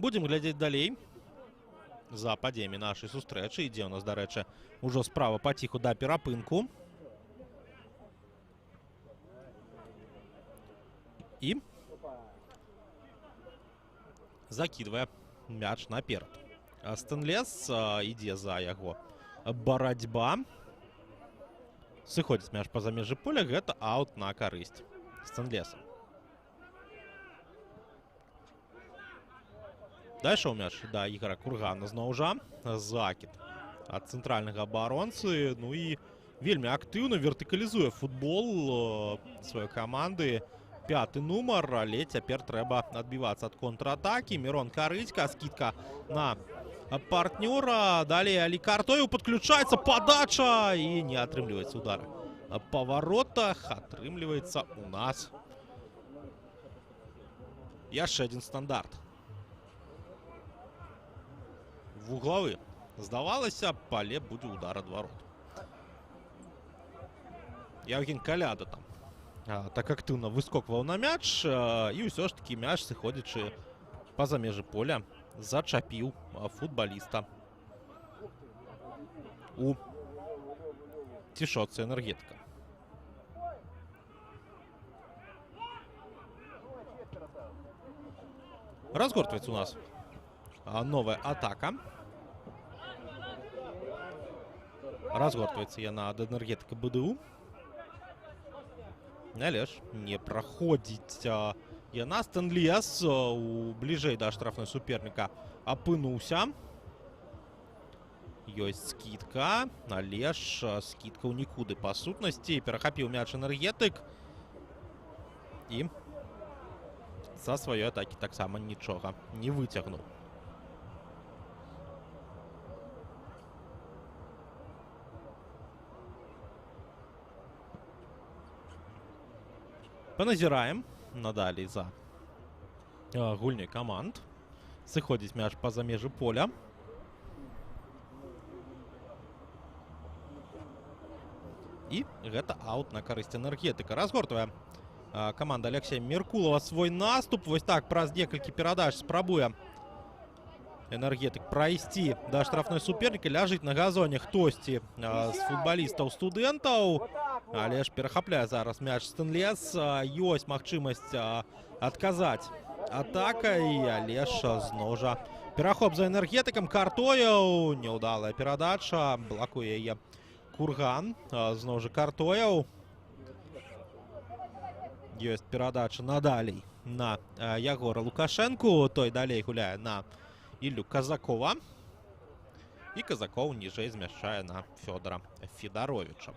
Будем глядзець далей за падзеямі нашай сустрэчы. Ідзе у нас, дарэчы, ужо справа паціху да перапынку. І закідвае мяч наперад. Стэнлес, ідзе за яго барацьба. Сыходзіць мяч па-за межы поля. Гэта аут на карысць Стэнлеса. Дайшоў мяч да Ігора Кургана зноў жа. Закід ад цэнтральнага абаронцы. Ну і вельмі актыўна вертыкалізуе футбол сваёй каманды. 5-й нумар, але цяпер трэба адбівацца ад контратакі. Мірон Карыцька, скидка на партнёра. Далей Алі Картояў падключаецца, падача і не атрымліваецца удар. Па воротах атрымліваецца у нас яшчэ адзін стандарт. Вуглавы. Здавалася, але будзе удар ад ворот. Евген Каляда там так актыўна выскокваў на мяч, і ўсё ж такі мяч, сыходзячы па-за межы поля, зачапіў футбаліста у цішотцы Энергетыка. Разгортваецца у нас новая атака. Разгортваецца яна ад Энергетыка БДУ. Але ж не праходзіць яна. Стэнлес бліжэй да штрафной суперніка апынуўся. Ёсць скидка, але ж скидка ў нікуды па сутнасці. Перахапіў мяч Энергетык і са сваёй атакі таксама нічога не выцягнуў. Паназіраем надалей за гульняй каманд. Сыходзіць мяч па-за межы поля. І гэта аут на карысць Энергетыка. Разгортвае каманда Алексея Меркулова свой наступ. Вось так праз некалькі перадач спрабуе Энергетык прайсці да штрафной суперніка. Ляжыць на газоне хтосьці з футбалістаў-студэнтаў. Але ж перахапляе зараз мяч Стэнлес. Ёсць магчымасць адказаць атакай, але ж зноў жа перахоп за Энергетыкам. Картояў, няўдалая перадача, блакуе яе Курган. Зноў жа Картояў. Ёсць перадача надалей на Ягора Лукашенку. Той далей гуляе на Іллю Казакова. І Казакоў ніжэй змяшчае на Фёдора Федаровича.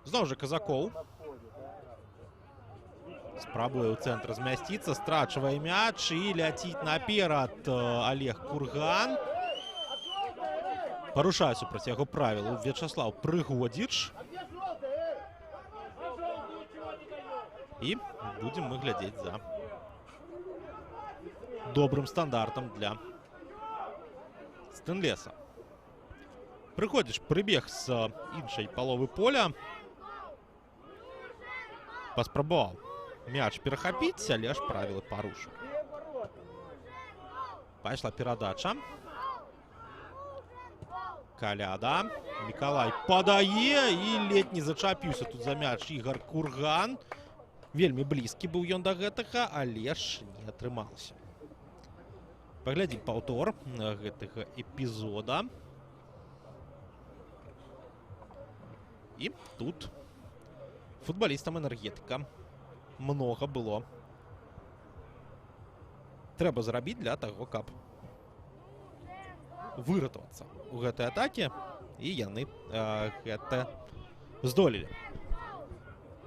Зноў жа Казакоў спрабуе ў цэнтр змясціцца, страчвае мяч і ляціць наперад Олег Курган. Парушае супраць яго правілаў Вячаслаў Прыгодзіч. І будзем мы глядзець за добрым стандартам для Стэнлеса. Прыгодзіч прыбег з іншай паловы поля. Паспрабаваў мяч перахапіць, але ж правілы парушыў. Пайшла перадача. Каляда. Мікалай падае і ледзь не зачапіўся тут за мяч Ігор Курган. Вельмі блізкі быў ён да гэтага, але ж не атрымалася. Паглядзім паўтор гэтага эпізода. І тут футбалістам Энергетыка многа было трэба зрабіць для таго, каб выратавацца ў гэтай атаке, і яны гэта здолелі.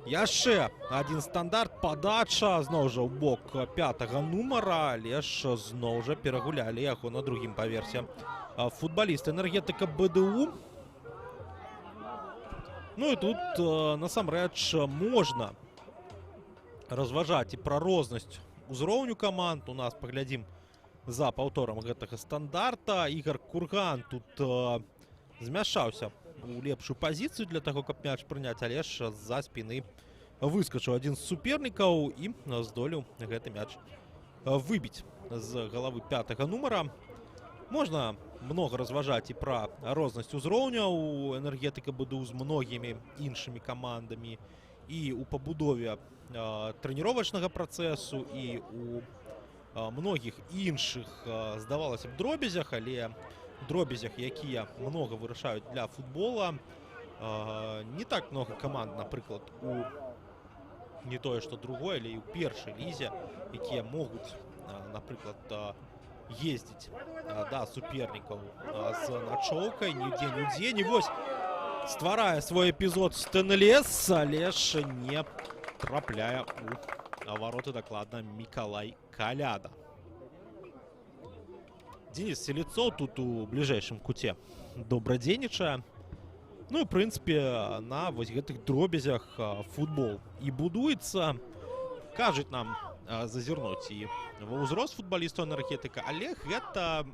Яшчэ один стандарт, падача, зноў жа ў бок 5-го нумара, але ж зноў жа перагулялі яго на другім паверсе футбалісты Энергетыка БДУ. Ну і тут насамрэч можна разважаць і пра рознасць узроўню каманд. У нас паглядзім за паўторам гэтага стандарта. Ігор Курган тут змяшаўся у лепшую пазіцыю для таго, каб мяч прыняць, але ж з-за спіны выскачыў адзін з супернікаў і здолеў гэты мяч выбіць з галавы 5-го нумара. Можна многа разважаць і пра рознасць узроўняў у Энергетыка БДУ з многімі іншымі камандамі і ў пабудове трэніровачнага працэсу, і у многіх іншых, здавалася б, дробязях, але дробязях, якія многа вырашаюць для футбола. Не так много каманд, напрыклад, у не тое, што другой, але і ў першай лізе, якія могуць, напрыклад, ездзіць да супернікаў з начоўкай, нідзе. І вось стварае свой эпізод Стэнлес, але ж не трапляе у вароты дакладна Мікалай Каляда. Денис Селецоў тут у бліжэйшым куце добра дзейнічае. Ну і, в прынцыпе, на вось гэтых дробязях футбол і будуецца. Кажуць нам зазірнуць і ва ўзрост футбалістаў Энергетыка, але гэта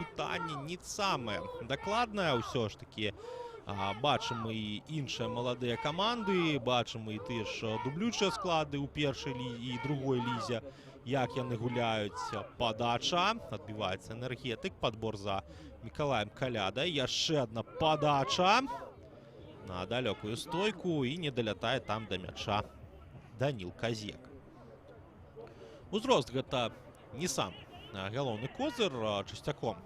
пытанне не самае дакладнае. Ўсё ж такі бачым і іншыя маладыя каманды, бачым і тыя ж дублючыя склады ў першай і другой лізе, як яны гуляюць. Падача, адбіваецца Энергетык, падбор за Мікалаем Калядай. Яшчэ адна падача на далёкую стойку і не далятае там да мяча Даніл Казек. Узрост гэта не сам галоўны козыр. Часцяком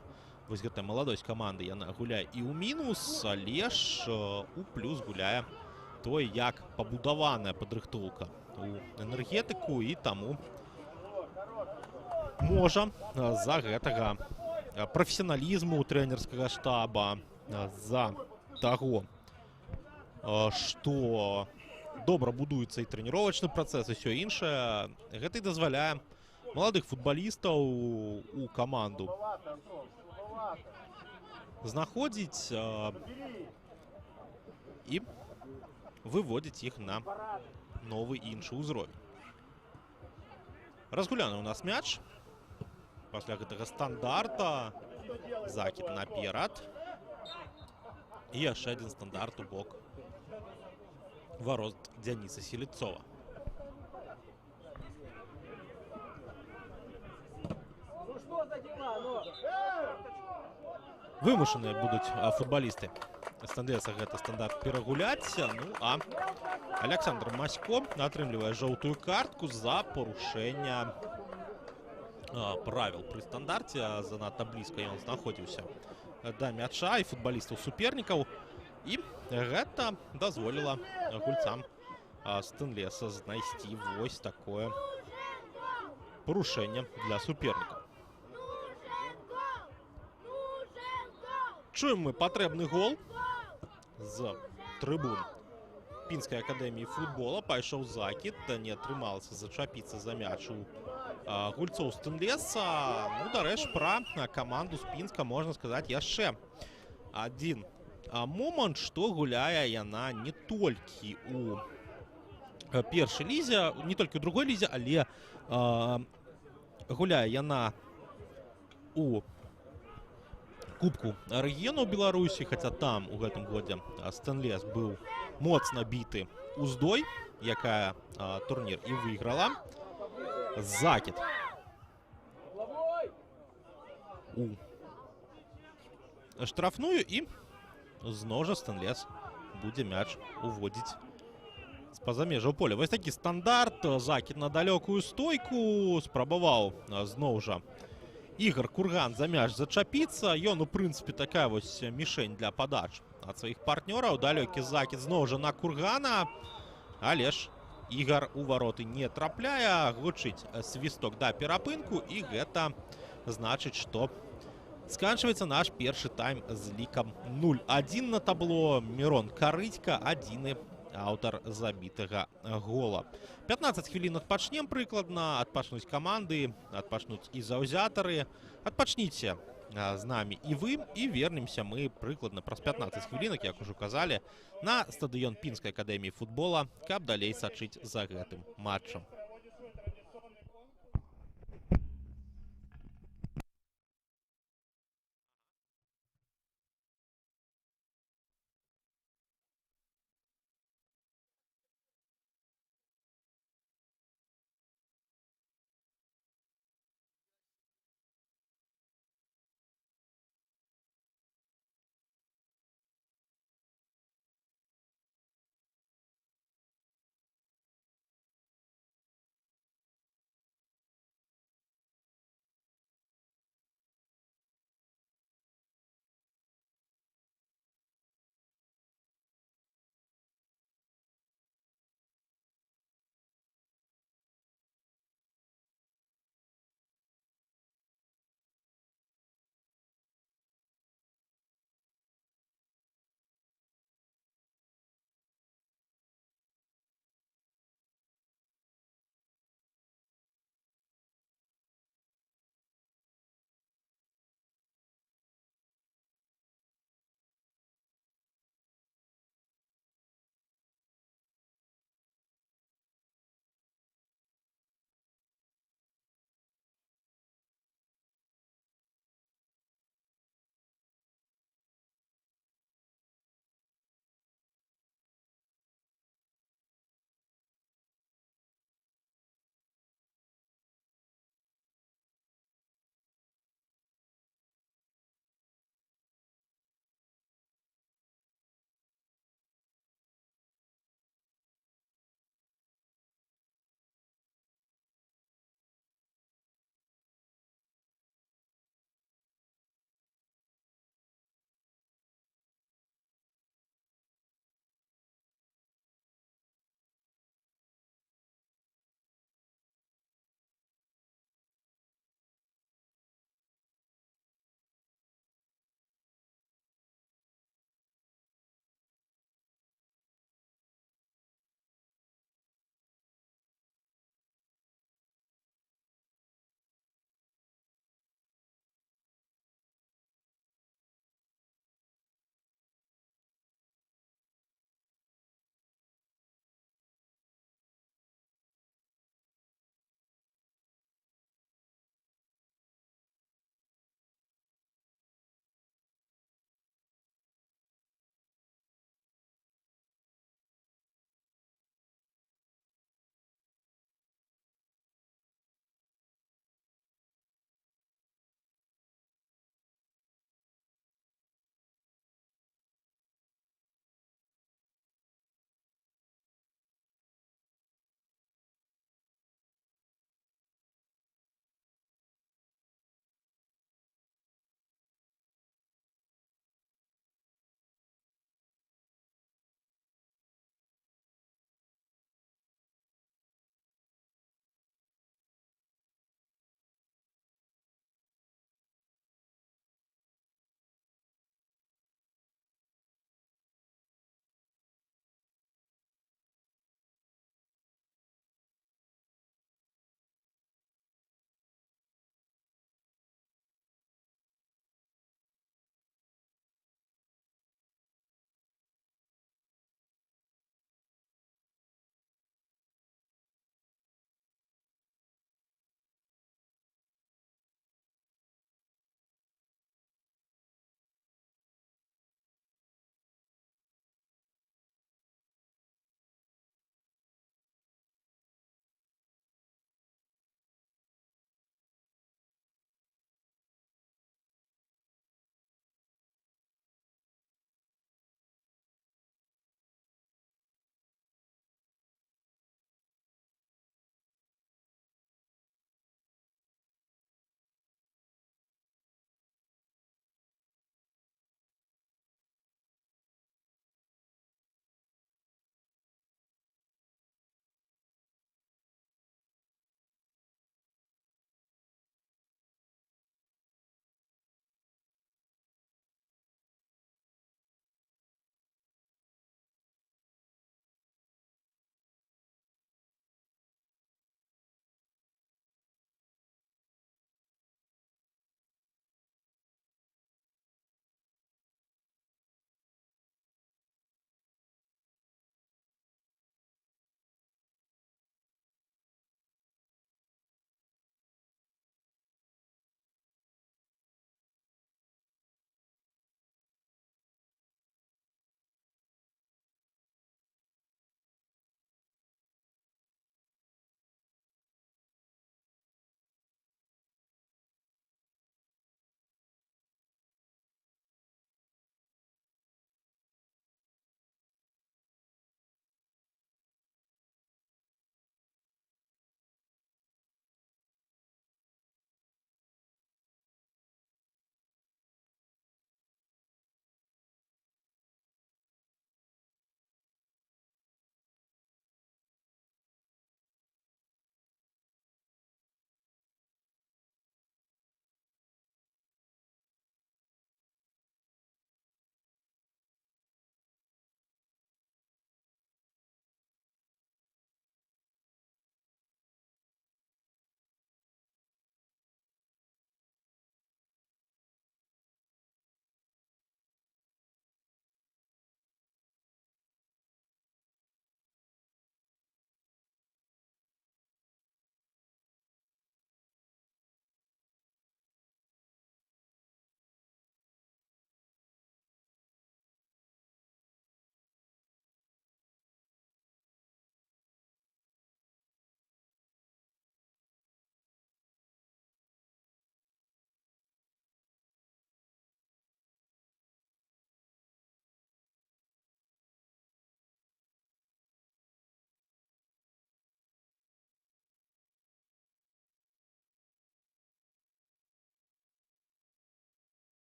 вось гэтай маладой каманды яна гуляе і ў мінус, але ж у плюс гуляе той, як пабудаваная падрыхтоўка у Энергетыку, і таму можа з-за гэтага прафесіяналізму трэнерскага штаба, з-за таго, што добра будуецца і трэніровачны працэс, і ўсё іншае, гэта і дазваляе маладых футбалістаў у каманду знаходзіць і выводзіць іх на новы іншы ўзровень. Разгуляны у нас мяч. Пасля гэтага стандарта закід наперад. І яшчэ адзін стандарт у бок ворот Дениса Селецова. Вымушаныя будуць футбалісты Стэнлеса гэты стандарт перагуляць. Ну а Александр Масько атрымлівае жоўтую картку за парушэнне правил пры стандарце. Занадта блізка ён знаходзіўся да мяча і футбалістаў супернікаў, і гэта дазволіла гульцам Стэнлеса знайсці вось такое парушэнне для супернікаў. Чуем мы патрэбны гол з трыбун Пінскай акадэміі футбола. Пайшоў закід, не атрымалася зачапіцца за мяч у гульцоў Стэнлеса. Ну, дарэч, пра каманду з Пінска можна сказаць яшчэ адзін момант, што гуляе яна не толькі у першай лізе, не толькі ў другой лізе, але гуляе яна у Кубку рэгіёнаў Беларусі, хаця там у гэтым годзе Стэнлес быў моцна біты Уздой, якая турнір і выйграла. Закід у штрафную, і зноў жа Стэнлес будзе мяч уводзіць з-па-за межаў поля. Вось такі стандарт, закід на далёкую стойку. Спрабаваў зноў жа Ігор Курган за мяч зачапіцца. Ён, у прынцыпе, такая вось мішень для падач ад сваіх партнёраў. Далёкі закід зноў жа на Кургана, але ж Ігор у вароты не трапляе. Гучыць свісток да перапынку, і гэта значыць, што сканчваецца наш першы тайм з лікам 0-1 на табло. Мірон Карыдзька адзіны аўтар забітага гола. 15 хвілін адпачнем прыкладна, адпачнуць каманды, адпачнуць і заўзятары. Адпачніце з намі і вы, і вернемся мы прыкладна праз 15 хвілінак, як ужо казалі, на стадыён Пінскай акадэміі футбола, каб далей сачыць за гэтым матчам.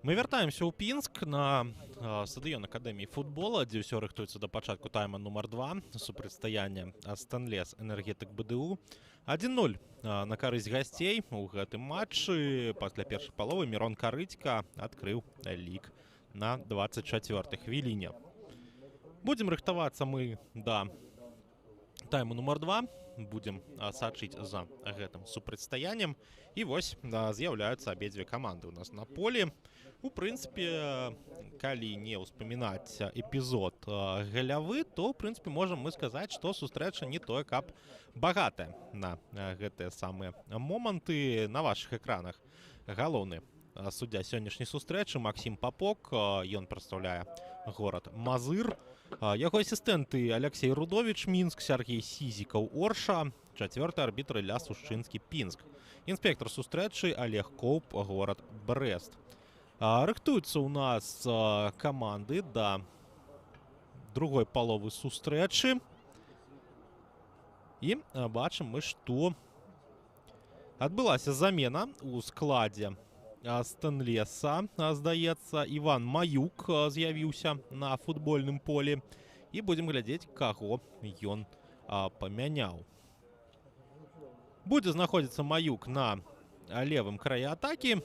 Мы вяртаемся ў Пінск на стадыён акадэміі футбола, дзе ўсё рыхтуецца да пачатку тайма нумар 2 супрацьстаяння Стэнлес энергетык БДУ. 1-0 на карысць гасцей у гэтым матчы. Пасля першай паловы Мірон Карыцька адкрыў лік на 24-й хвіліне. Будзем рыхтавацца мы да тайму нумар 2. Будзем сачыць за гэтым супрацьстаяннем. І вось з'яўляюцца абедзве каманды ў нас на полі. У прынцыпе, калі не ўспамінаць эпізод галявы, то, ў прынцыпе, можам мы сказаць, што сустрэча не тое, каб багатая на гэтыя самыя моманты. На вашых экранах галоўны суддзя сённяшняй сустрэчы Максім Папок. Ён прадстаўляе горад Мазыр. Яго асістэнты Алексей Рудович, Мінск, Сергей Сізікаў, Орша. Чацвёрты арбітр Ілля Сушчынскі, Пінск. Інспектор сустрэчы Олег Коўп, горад Брэст. Рыхтуюцца ў нас каманды да другой паловы сустрэчы. І бачым мы, што адбылася замена ў складзе Стэнлеса. Здаецца, Іван Маюк з'явіўся на футбольным полі. І будзем глядзець, каго ён памяняў. Будзе знаходзіцца Маюк на левым краі атакі.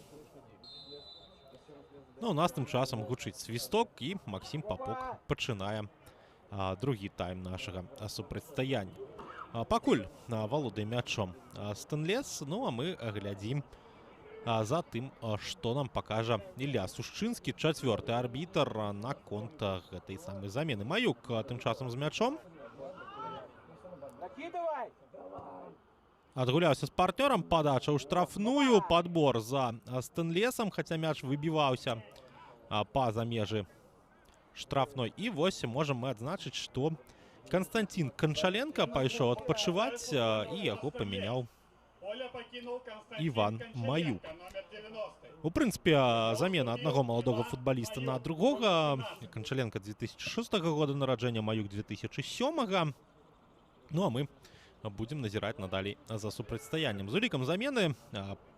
Ну, у нас тым часам гучыць свісток, і Максім Папок пачынае другі тайм нашага супрацьстаяння. Пакуль валодае мячом Стэнлес, ну а мы глядзім за тым, што нам пакажа Ілля Сушчынскі, чацвёрты арбітр, наконт гэтай самай замены. Маюк тым часам з мячом. Адгуляўся з партнёрам, падача ў штрафную, падбор за Стэнлесам, хаця мяч выбіваўся па-за межы штрафной. І вось можам мы адзначыць, што Константин Кончаленко пайшоў адпачываць, і яго памяняў Іван Маюк. У прынцыпе, замена аднаго маладога футбаліста на другога. Кончаленко 2006 года нараджэння, Маюк 2007. Ну а мы будем назіраць надалей за супрацьстаяннем. З улікам замены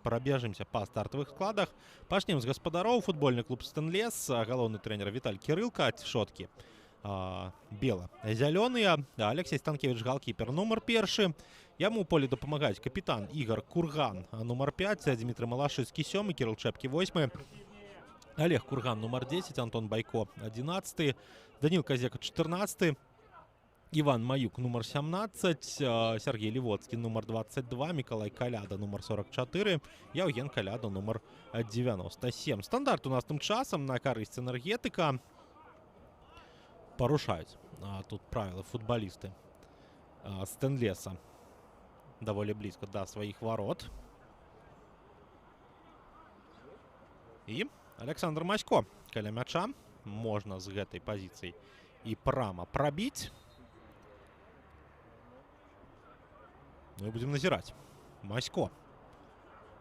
прабежымся па стартавых складах. Пачнем з гаспадароў. Футбольны клуб Стэнлес, галоўны трэнер Віталь Кірылка, цішоткі бела-зялёныя. Алексей Станкевич, галкіпер, нумар 1. Яму ў полі дапамагаюць капітан Ігор Курган, нумар 5, Дмітрый Малашыцкі, 7, Кірыл Чэпкі, 8, Олег Курган, нумар 10, Антон Байко, 11, Данил Казека, 14, Іван Маюк, нумар 17, Сергей Левоцкі, нумар 22, Миколай Каляда, нумар 44, Яўген Каляда, нумар 97. Стандарт у нас тым часам на карысць энергетыка. Парушаюць тут правілы футбалісты Стэнлеса даволі блізка да сваіх варот. І Александр Масько каля мяча. Можна з гэтай пазіцыі і прама прабіць. Ну і будзем назіраць. Масько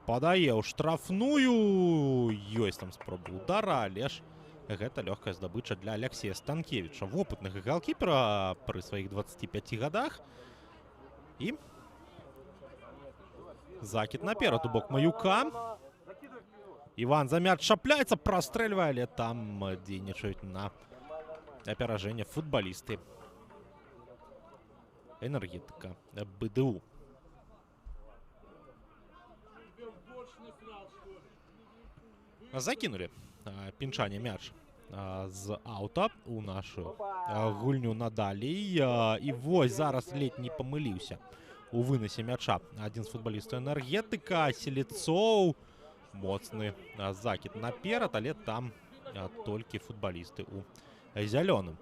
падае ў штрафную. Ёсць там спроба удара, але ж гэта лёгкая здабыча для Алексея Станкевича, вопытнага галкіпера пры сваіх 25 гадах. І закід наперад у бок Маюка. Іван за мяч чапляецца, прастрэльвае, але там дзейнічаюць на аперажэнне футбалісты энергетыка БДУ. Закінулі пінчане мяч з аута у нашу гульню надалей. І вось зараз ледь не памыліўся у вынасе мяча адзін з футбалістаў энергетыка, Селецоў. Моцны закід наперад, але там толькі футбалісты у зялёным.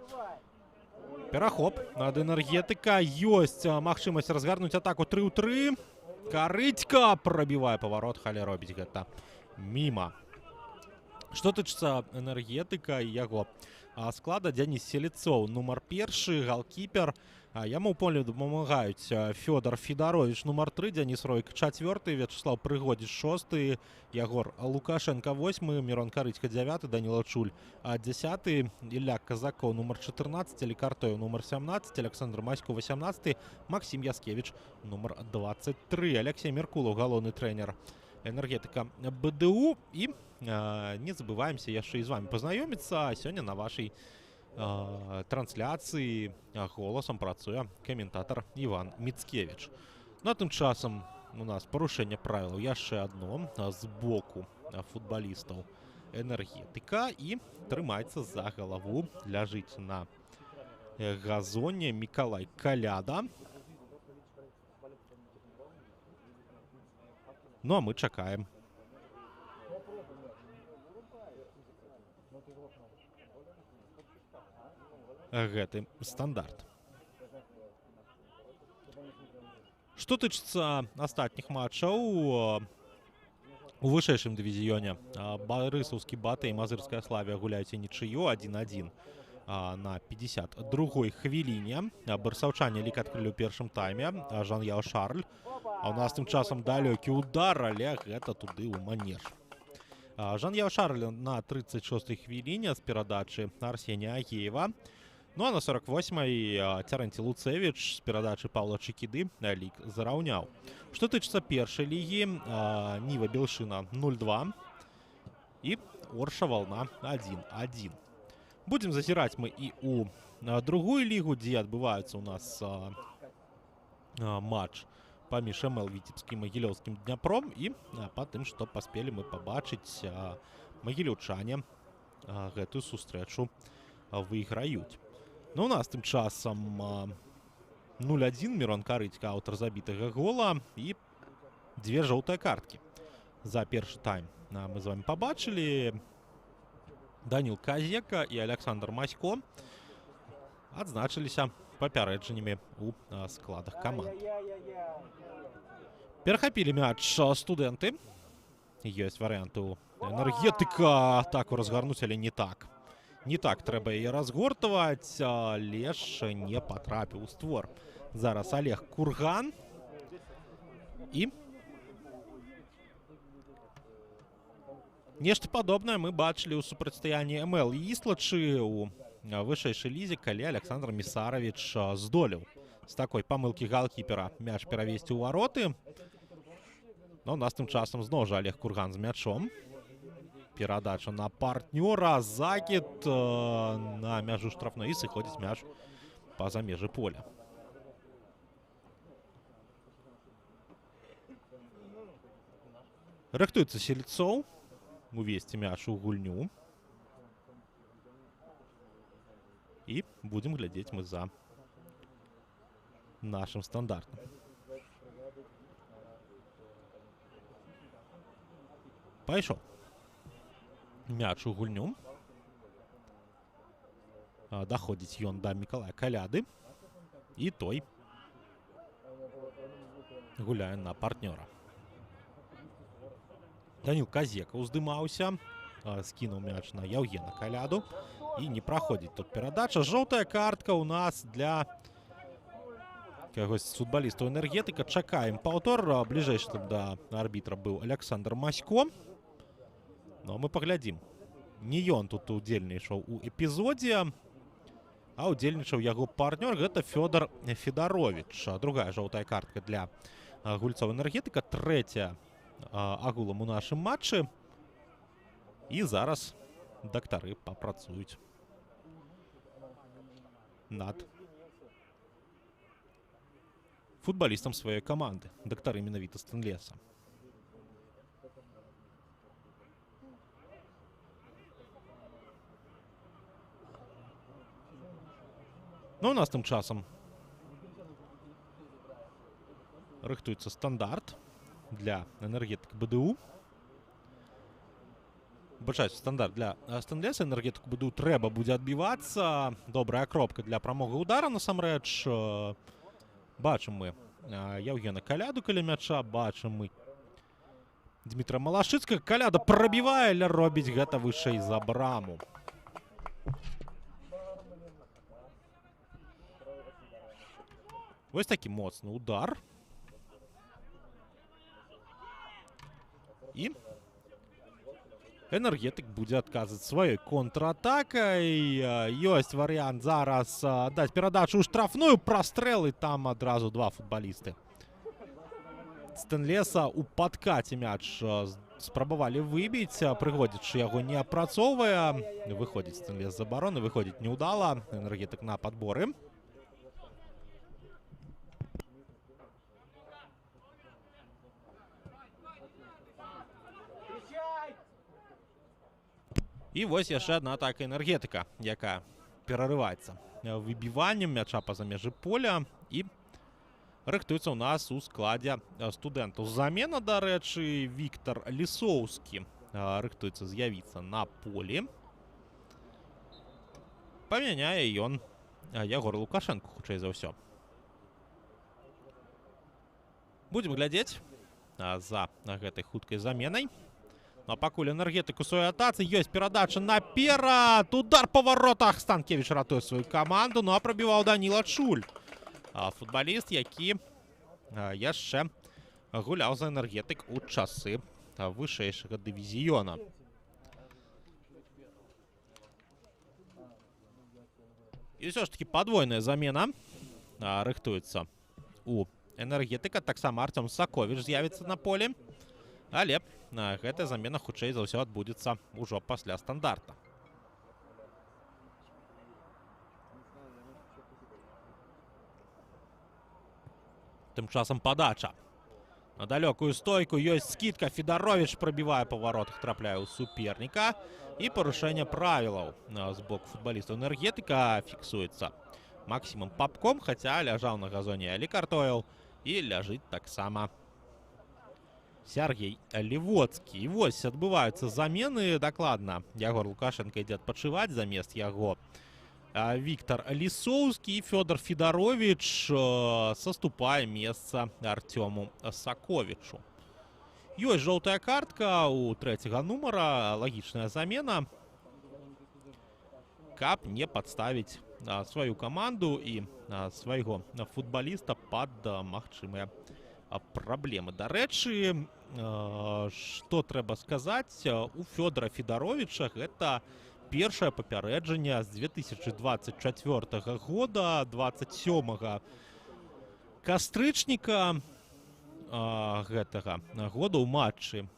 Перахоп ад энергетыка. Ёсць магчымасць разгарнуць атаку 3-3. Карыцька прабівае паварот, але робіць гэта міма. Што тычыцца энергетыка і яго склада, Дзяніс Селецоў, нумар 1, галкіпер. Яму ў полі дапамагаюць Фёдор Федарович, нумар 3, Дзяніс Ройк 4, Вячеслав Прыгодзіч 6, Ягор Лукашенко 8, Мирон Карыцька 9, Данила Чуль 10, Ілля Казакоў, нумар 14, Алі Картоев, нумар 17, Александр Масько 18, Максим Яскевич, нумар 23, Алексей Меркулов, галоўны трэнер энергетика БДУ. И не забываемся яшчэ і з вами пазнаёміцца. Сёння на вашай трансляцыі голасам працуе каментатар Іван Міцкевіч. Ну а тым часам у нас парушэнне правілаў яшчэ адно з боку футбалістаў энергетыка, і трымаецца за галаву, ляжыць на газоне Мікалай Каляда. Ну а мы чакаем. Гэты стандарт. Што тычыцца астатніх матчаў, у вышэйшым дывізіёне барысаўскі Бата і мазырская Славія гуляюць нічыю 1-1 на 52-й хвіліне. Барысаўчане лік адкрылі ў першым тайме, Жан-Яо Шарль. А у нас тым часам далёкі удар, але гэта туды ў манеж. Жан-Яо Шарль на 36-й хвіліне з перадачы Арсенія Агеева. Ну а на 48-й Цярэнці Луцевіч з перадачы Паўла Чыкіды лік зараўняў. Што тычыцца першай лігі, Ніва Белшына 0-2 і Орша Вална 1-1. Будзем зазіраць мы і ў другую лігу, дзе адбываецца у нас матч паміж МЛ Віцебскім і Магілёўскім Дняпром, і па тым, што паспелі мы пабачыць, магілёўчане гэтую сустрэчу выйграюць. Ну, у нас тым часам 0-1, Мирон Карыцька, аўтар забітага гола, і 2 жоўтыя карткі за першы тайм. Мы з вами пабачылі. Даніл Казека і Александр Масько адзначыліся папярэджаннямі ў складах каманд. Перахапілі мяч студэнты. Ёсць варыянты ў энергетыка. Атаку разгарнуць, але не так. Не так трэба яе разгортаваць, але ж не патрапіў у створ. Зараз Олег Курган. І нешта падобнае мы бачылі ў супрацьстаянні МЛ і Іслачы ў вышэйшай лізе, калі Александр Місаравіч здолеў з такой памылкі галкіпера мяч перавесці ў вароты. Но у нас тым часам зноў жа Олег Курган з мячом. Перадача на партнёра, закид на мяжу штрафной, і сыходзіць мяч па-за межы поля. Рыхтуецца Селецоў увесці мяч у гульню. І будзем глядзець мы за нашым стандартам. Пайшоў мяч у гульню. Даходзіць ён да Мікалая Каляды. І той гуляе на партнёра. Даніл Казека уздымаўся, скінуў мяч на Яўгена Каляду. І не праходзіць тут перадача. Жоўтая картка у нас для кагось з футбалістаў энергетыка. Чакаем паўтор. Бліжэйшым да арбітра быў Александр Масько. Ну, мы паглядзім. Не ён тут удзельнічаў у эпізодзе, а удзельнічаў яго партнёр. Гэта Фёдор Федарович. Другая жоўтая картка для гульцоў энергетыка. Трэця агулам у нашым матчы. І зараз дактары папрацуюць над футбалістам сваёй каманды. Дактары менавіта Стэнлеса. Ну, у нас тым часам рыхтуецца стандарт для энергетыкі БДУ. Бачаюць, стандарт для Стэнлеса. Энергетыку БДУ трэба будзе адбівацца. Добрая кропка для прамога удара, насамрэч. Бачым мы Яўгена Каляду каля мяча. Бачым мы Дмітра Малашыцкага. Каляда прабівае, але робіць гэта вышэй за браму. Вось такі моцны удар. І Энергетык будзе адказваць сваёй контратакай. Ёсць варыянт зараз даць перадачу ў штрафную. Прастрэл, і там адразу два футбалісты Стэнлеса у падкаце мяч спрабавалі выбіць. Прыгодзячы яго не апрацоўвае. Выходзіць Стэнлес з абароны, выходзіць неўдала. Энергетык на падборы. І вось яшчэ адна атака Энергетыка, якая перарываецца выбіваннем мяча па-за межы поля. І рыхтуецца ў нас у складзе Студэнтаў. Замена, дарэчы, Віктар Лісоўскі рыхтуецца з'явіцца на полі. Памяняе ён Ягор Лукашенко, хутчэй за ўсё. Будзем глядзець за гэтай хуткай заменай. Ну, а пакуль Энергетык у сваёй атацы. Ёсць перадача наперад. Удар па варотах. Станкевіч ратуе сваю каманду. Ну, а прабіваў Даніла Чуль. Футбаліст, які яшчэ гуляў за Энергетык у часы вышэйшага дывізіёна. І ўсё ж такі падвойная замена рыхтуецца у Энергетыка. Таксама Артём Саковіч з'явіцца на полі. Але гэтая замена хутчэй за ўсё адбудзецца ўжо пасля стандарта. Тым часам падача на далёкую стойку. Ёсць скідка. Федаровіч прабівае па варотах, трапляе ў суперніка. І парушэнне правілаў з боку футбалістаў Энергетыка фіксуецца Максімам Папком, хаця ляжаў на газоне Алі Картойл. І ляжыць таксама Сергей Левоцкі. І вось адбываюцца замены. Дакладна Ягор Лукашенко ідзе адпачываць. Замест яго Віктар Лісоўскі і Фёдор Федаровіч саступае месца Артёму Саковічу. Ёсць жоўтая картка у трэцяга нумара. Лагічная замена, каб не падставіць сваю каманду і свайго футбаліста пад магчымыя праблемы. Дарэчы, што трэба сказаць, у Фёдора Федаровіча гэта першае папярэджанне з 2024 года, 27 кастрычніка гэтага года ў матчы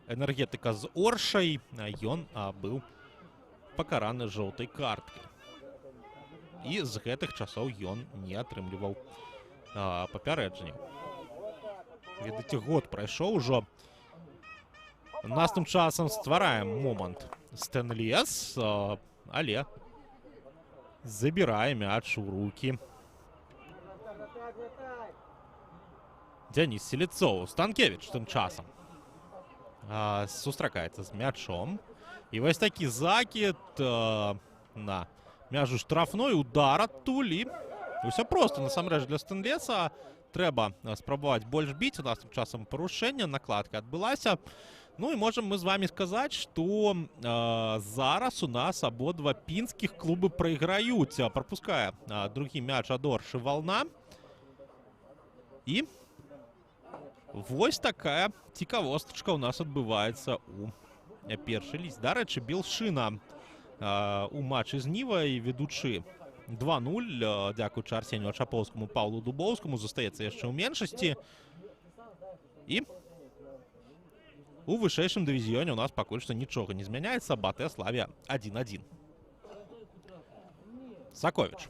Энергетыка з Оршай. Ён быў пакараны жоўтай карткай. І з гэтых часоў ён не атрымліваў папярэджанне. Ведаеце, год прайшоў ужо. Нас тым часам ствараем момант Стэнлес, але забірае мяч у рукі Дзяніс Селецоў. Станкевіч тым часам сустракаецца з мячом. І вось такі закід на мяжу штрафной. Удар адтуль. І ўсё проста, насамрэч, для Стэнлеса. Трэба спрабаваць больш біць. У нас тым часам парушэнне, накладка адбылася. Ну і можам мы з вамі сказаць, што зараз у нас абодва пінскіх клубы прайграюць. Прапускае другі мяч ад Оршы Вална. І вось такая цікавостачка ў нас адбываецца у першы ліст. Дарэчы, Белшына у матчы з Нівай ведучы 2-0. Дзякуючы Арсенію Ачаповскаму, Паўлу Дубоўскаму. Застаецца яшчэ ў меншасці. І у вышэйшым дывізіёне у нас пакуль што нічога не змяняецца. Батэ Славія 1-1. Саковіч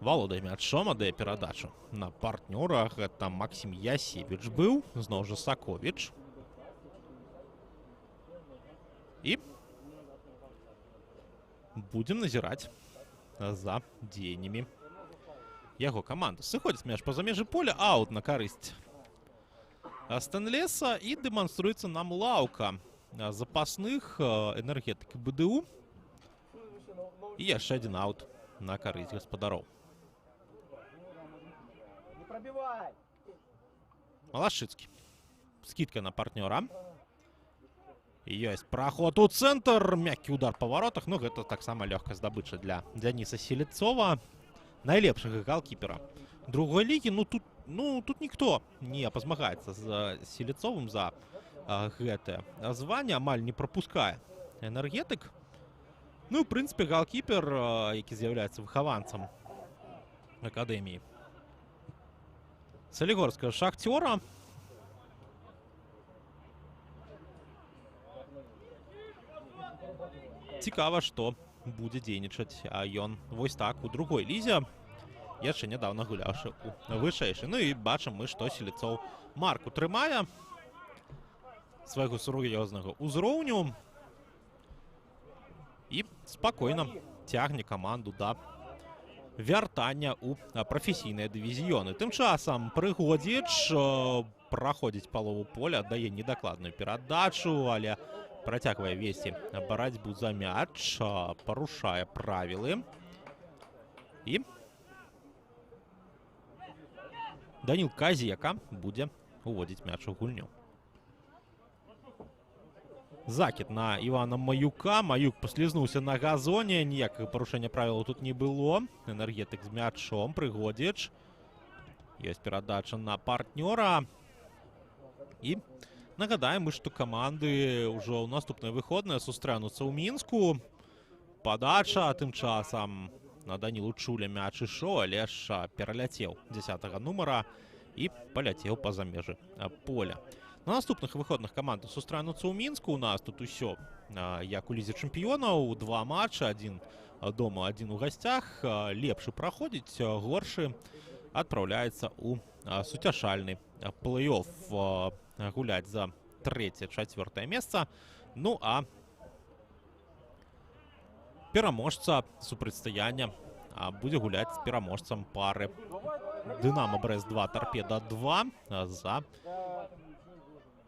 валодае мячом, аддае перадачу на партнёра. Гэта Максім Ясевіч быў. Зноў жа Саковіч. І будзем назіраць за дзеяннямі яго каманды. Сыходзіць мяч па-за межы поля. Аут на карысць Стэнлеса. І дэманструецца нам лаўка запасных Энергетыкі БДУ. І яшчэ адзін аут на карысць гаспадароў. Малашыцкі. Скидка на партнера. Есть проход у центр. Мягкий удар по воротах. Ну, гэта таксама лёгкая здабыча для Дениса Селецова. Найлепшага галкіпера другой лігі. Тут ніхто не пазмагаецца з Селецовым за гэтае званне. Амаль не пропускае Энергетык. Ну, в прынцыпе, галкіпер, які з'яўляецца выхаванцам акадэміі Салігорскага Шахцёра. Цікава, што будзе дзейнічаць ён вось так у другой лізе, яшчэ нядаўна гуляўшы у вышэйшай. Ну і бачым мы, што Селецоў марку трымае свайго сур'ёзнага ўзроўню і спакойна цягне каманду да вяртання ў прафесійныя дывізіёны. Тым часам Прыгодзіч праходзіць палову поля, аддае недакладную перадачу, але працягвае весці барацьбу за мяч, парушае правілы. І Даніл Казека будзе уводзіць мяч у гульню. Закид на Івана Маюка. Маюк послізнуўся на газоне. Ніякага парушэння правілаў тут не было. Энергетык з мячом. Прыгодзіч. Ёсць перадача на партнёра. І нагадаем, што каманды ўжо ў наступныя выходныя сустрэнуцца ў Мінску. Падача тым часам на Данілу Чуля мяч ішоў, але ж пераляцеў 10-го нумара і паляцеў па-за межы поля. На наступных выходных каманды сустрэнуцца ў Мінску. У нас тут усё як у лізе чэмпіёнаў. 2 матчы, адзін дома, адзін у гасцях. Лепшы праходзіць, горшы адпраўляецца ў суцяшальны плэй-офф гуляць за 3-4 месца. Ну а пераможца супрацьстаяння будзе гуляць з пераможцам пары Дынамо Брэст-2 Торпеда-2 за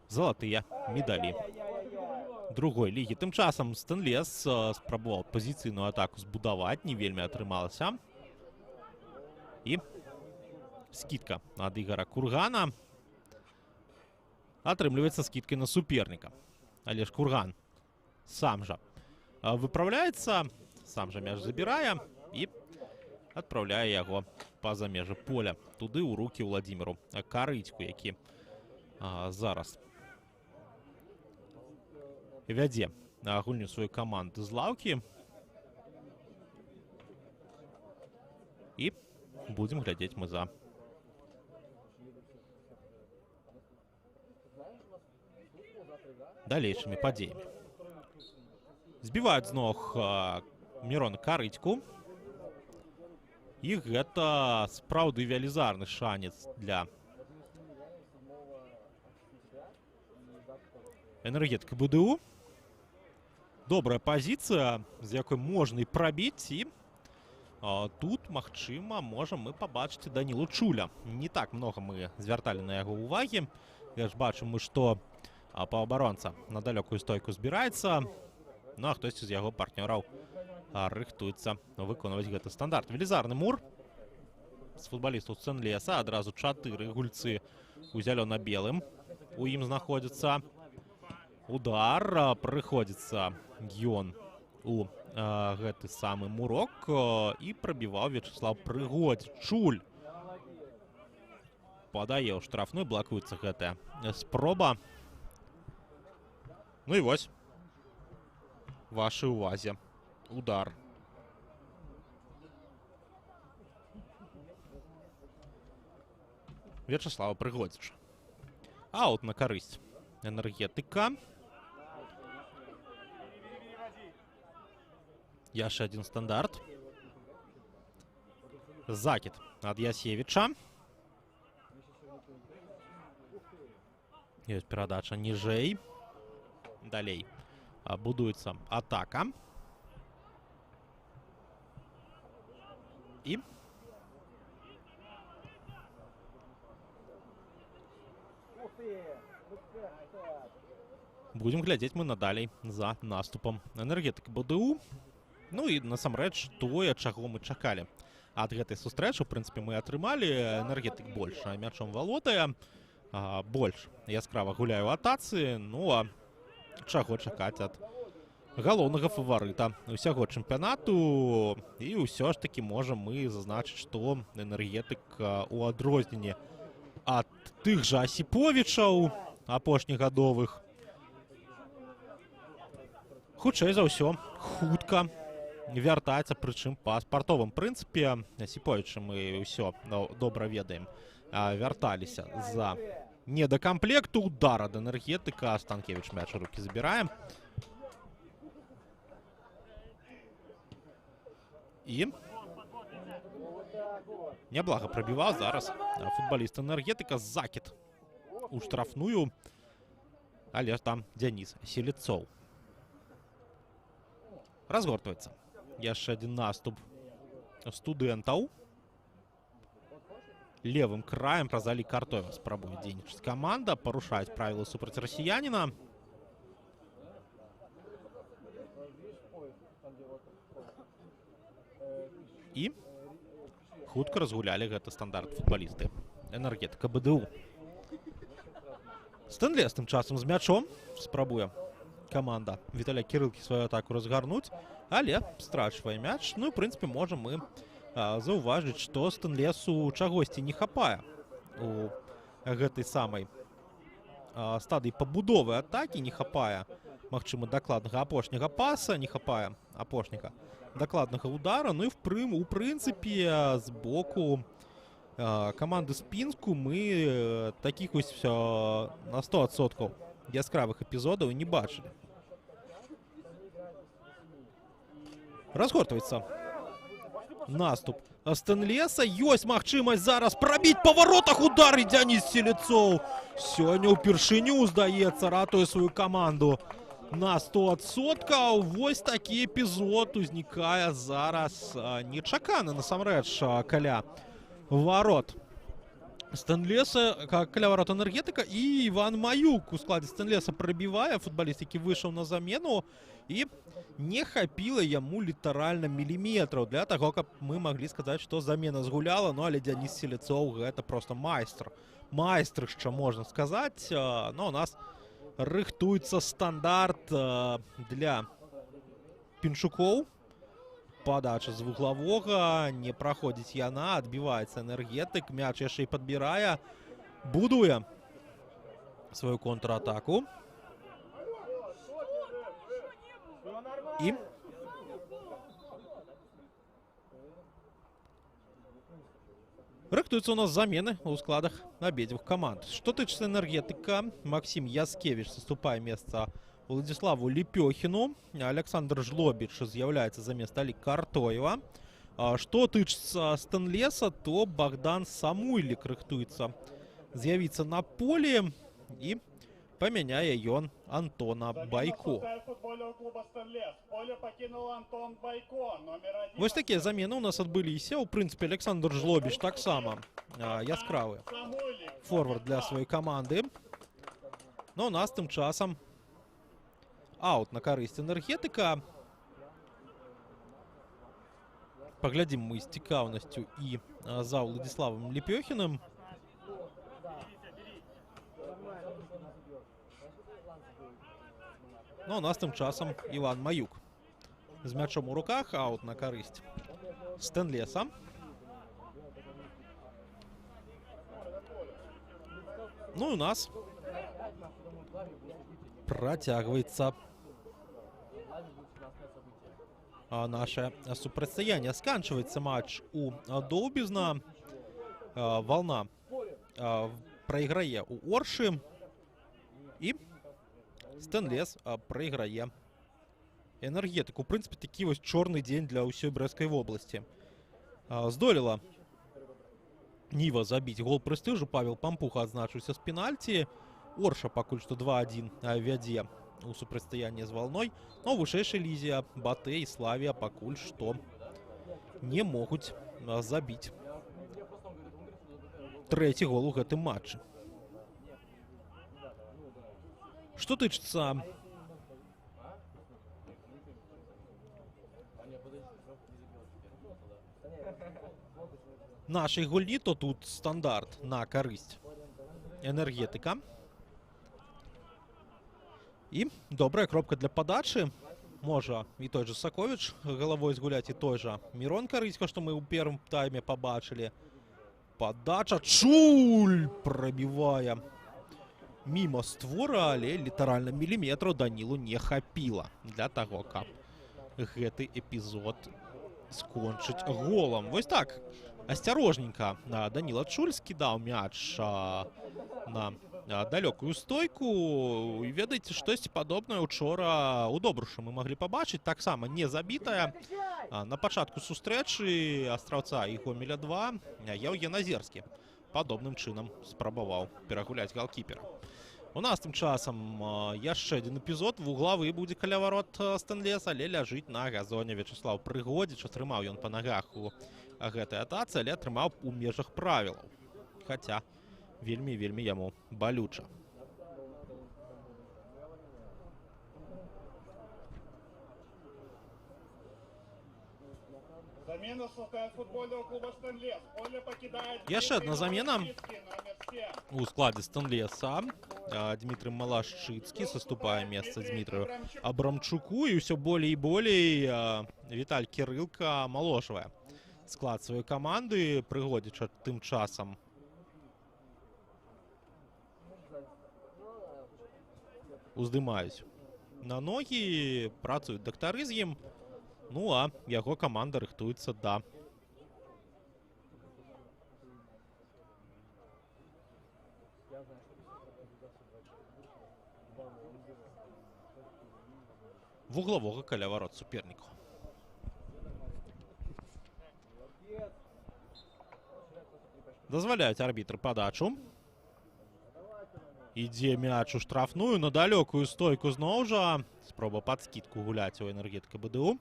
залатыя медалі другой лігі. Тым часам Стэнлес спрабаваў пазіцыйную атаку збудаваць, не вельмі атрымалася. І скидка ад Ігора Кургана. Атрымліваецца скидкай на суперніка. Але ж Курган сам жа выпраўляецца, сам жа мяч забірае і адпраўляе яго па-за межы поля. Туды ў рукі Владзіміру Карыцьку, які зараз вядзе гульню сваёй каманды з лаўкі. І будзем глядзець мы за далейшымі падзеямі. Збіваюць з ног Мірона Карыцьку. І гэта сапраўды велізарны шанец для Энергетыка БДУ. Добрая пазіцыя, з якой можна і прабіць. І тут, магчыма, можам мы пабачыць Данілу Чуля. Не так многа мы звярталі на яго ўвагі. Я ж бачым мы, што паўабаронца на далёкую стойку збіраецца. Ну а хтосьці з яго партнёраў рыхтуецца выконваць гэты стандарт. Велізарны мур з футбалістаў Стэнлеса. Адразу 4 гульцы у зялёна-белым. У ім знаходзіцца удар. Прыходзіцца ён у гэты самы мурок і прабіваў Вячеслав Прыгодзіч. Чуль падае ў штрафную, блакуецца гэтая спроба. Ну і вось вашай увазе удар. Вячеслава Прыгодзіча. Аут на карысць Энергетыка. Яшчэ адзін стандарт. Закид ад Ясевіча. Ёсць перадача ніжэй. Далей будуецца атака. І будзем глядзець мы надалей за наступам Энергетыка БДУ. Ну і насамрэч тое, чаго мы чакалі ад гэтай сустрэчы. У прынцыпе, мы атрымалі. Энергетык больш мячом валодае. больш яскрава гуляе ў атацы. Ну а чаго чакаць ад галоўнага фаварыта ўсяго чэмпіянату. І ўсё ж такі можам мы зазначыць, што Энергетык у адрозненне ад тых жа Асіповічаў апошнегадовых хутчэй за ўсё хутка вяртаецца, прычым па спартовым прынцыпе. Асіповічы мы ўсё добра ведаем, вярталіся за недакамплекту. Удар ад Энергетыка. Станкевіч мяч у рукі забіраем. І няблага прабіваў зараз футбаліст Энергетыка. Закід у штрафную, але там Дзяніс Селецоў. Разгортваецца яшчэ адзін наступ студэнтаў. Левым краем праз Алі Картоева спрабуе дзейнічаць каманда, парушаюць правілы супраць расіяніна. І хутка разгулялі гэты стандарт футбалісты Энергетыка БДУ. Стэнлес тым часам з мячом спрабуе каманда Віталя Кірылкі сваю атаку разгарнуць, але страчвае мяч. Ну і, ў прынцыпе, можам мы заўважыць, што Стэнлесу чагосьці не хапае у гэтай самай стадыі пабудовы атакі. Не хапае, магчыма, дакладнага апошняга паса, не хапае апошняга дакладнага удара. Ну і у прынцыпе з боку каманды з Пінску мы такіх вось на 100% яскравых эпізодаў не бачылі. Разгортваецца наступ Стэнлеса. Ёсць магчымасць зараз прабіць па варотах. Удар і Дзяніс Селецоў сёння ўпершыню, здаецца, ратуе сваю каманду на 100%. Вось такі эпізод узнікае зараз нечакана насамрэч каля ворот Стэнлеса, каля ворот Энергетыка. І Іван Маюк у складзе Стэнлеса прабівае, футбаліст, які выйшаў на замену, і не хапіла яму літаральна міліметраў для таго, каб мы маглі сказаць, што замена згуляла. Ну, але Дзяніс Селецоў гэта проста майстр. Майстрышча, можна сказаць. Ну, у нас рыхтуецца стандарт для піншукоў. Падача з вуглавога, не праходзіць яна, адбіваецца Энергетык. Мяч яшчэ і падбірае, будуе сваю контратаку. І рыхтуюцца у нас замены ў складах абедзвюх каманд. Што тычыцца Энергетыка, Максім Яскевіч саступае месца Владзіславу Лепёхіну. Александр Жлобіч з'яўляецца замест Алі Картоева. Што тычыцца Стэнлеса, то Богдан Самуйлік рыхтуецца з'явіцца на полі, і памяняе ён Антона Байко. Вось такія замены у нас адбыліся. У прынцыпе, Александр Жлобіч таксама яскравы форвард для сваёй каманды. Но у нас тым часам аут на карысць Энергетыка. Паглядзім мы з цікаўнасцю і за Владзіславам Лепёхіным. Ну, у нас тым часам Іван Маюк з мячом у руках. Аут на карысць Стэнлеса. Ну, у нас працягваецца наше супрацьстаянне. Сканчваецца матч у Доўбізна. Вална прайграе ў Оршы. І Стэнлес прайграе Энергетыку. У прынцыпе, такі вось чорны дзень для ўсёй Брэсцкай вобласці. Здолела Ніва забіць гол прэстыжу. Павел Пампуха адзначыўся з пенальці. Орша пакуль што 2-1 вядзе у супрацьстаянні з Валной. Но ў вышэйшай лізе Батэ і Славія пакуль што не могуць забіць трэці гол у гэтым матчы. Што тычыцца нашай гульні, то тут стандарт на карысць энергетика. І добрая кропка для падачы. Можа і той же Саковіч головой згуляць, і той же Мирон Карыцька, што мы ў першым тайме побачылі. Падача. Чуль пробівае мимо створа, але літаральна міліметраў Данілу не хапіла для таго, каб гэты эпізод скончыць голам. Вось так, асцярожненька Даніла Чуль скідаў мяч на далёкую стойку. І ведаеце, штосьці падобнае учора ў Добрушы мы маглі пабачыць. Таксама не забітая. На пачатку сустрэчы астраўца і Гомеля 2 Яўген Азерскі падобным чынам спрабаваў перагуляць галкіпера. У нас тым часам яшчэ адзін эпізод. Вуглавы будзе каля варот Стэнлеса, але ляжыць на газоне Вячеслав Прыгодзіч. Атрымаў ён па нагах у гэтай атацы, але атрымаў у межах правілаў. Хаця вельмі яму балюча. Замена футбольного клуба «Стэнлес». Поле покидает... Яшчэ адна замена у складзе Стэнлеса. Дмітрый Малашчыцкі саступае месца Дмітраю Абрамчуку. І ўсё болей і болей Віталь Кірылка малошвае склад сваёй каманды. Прыгодзіч тым часам уздымаюць на ногі, працуюць дактары з ім. Ну, а яго каманда рыхтуецца да вуглавога каля варот суперніку. Дазваляюць арбітры падачу. Ідзе мяч у штрафную на далёкую стойку зноў жа. Спроба пад скідку гуляць у энергетыка БДУ.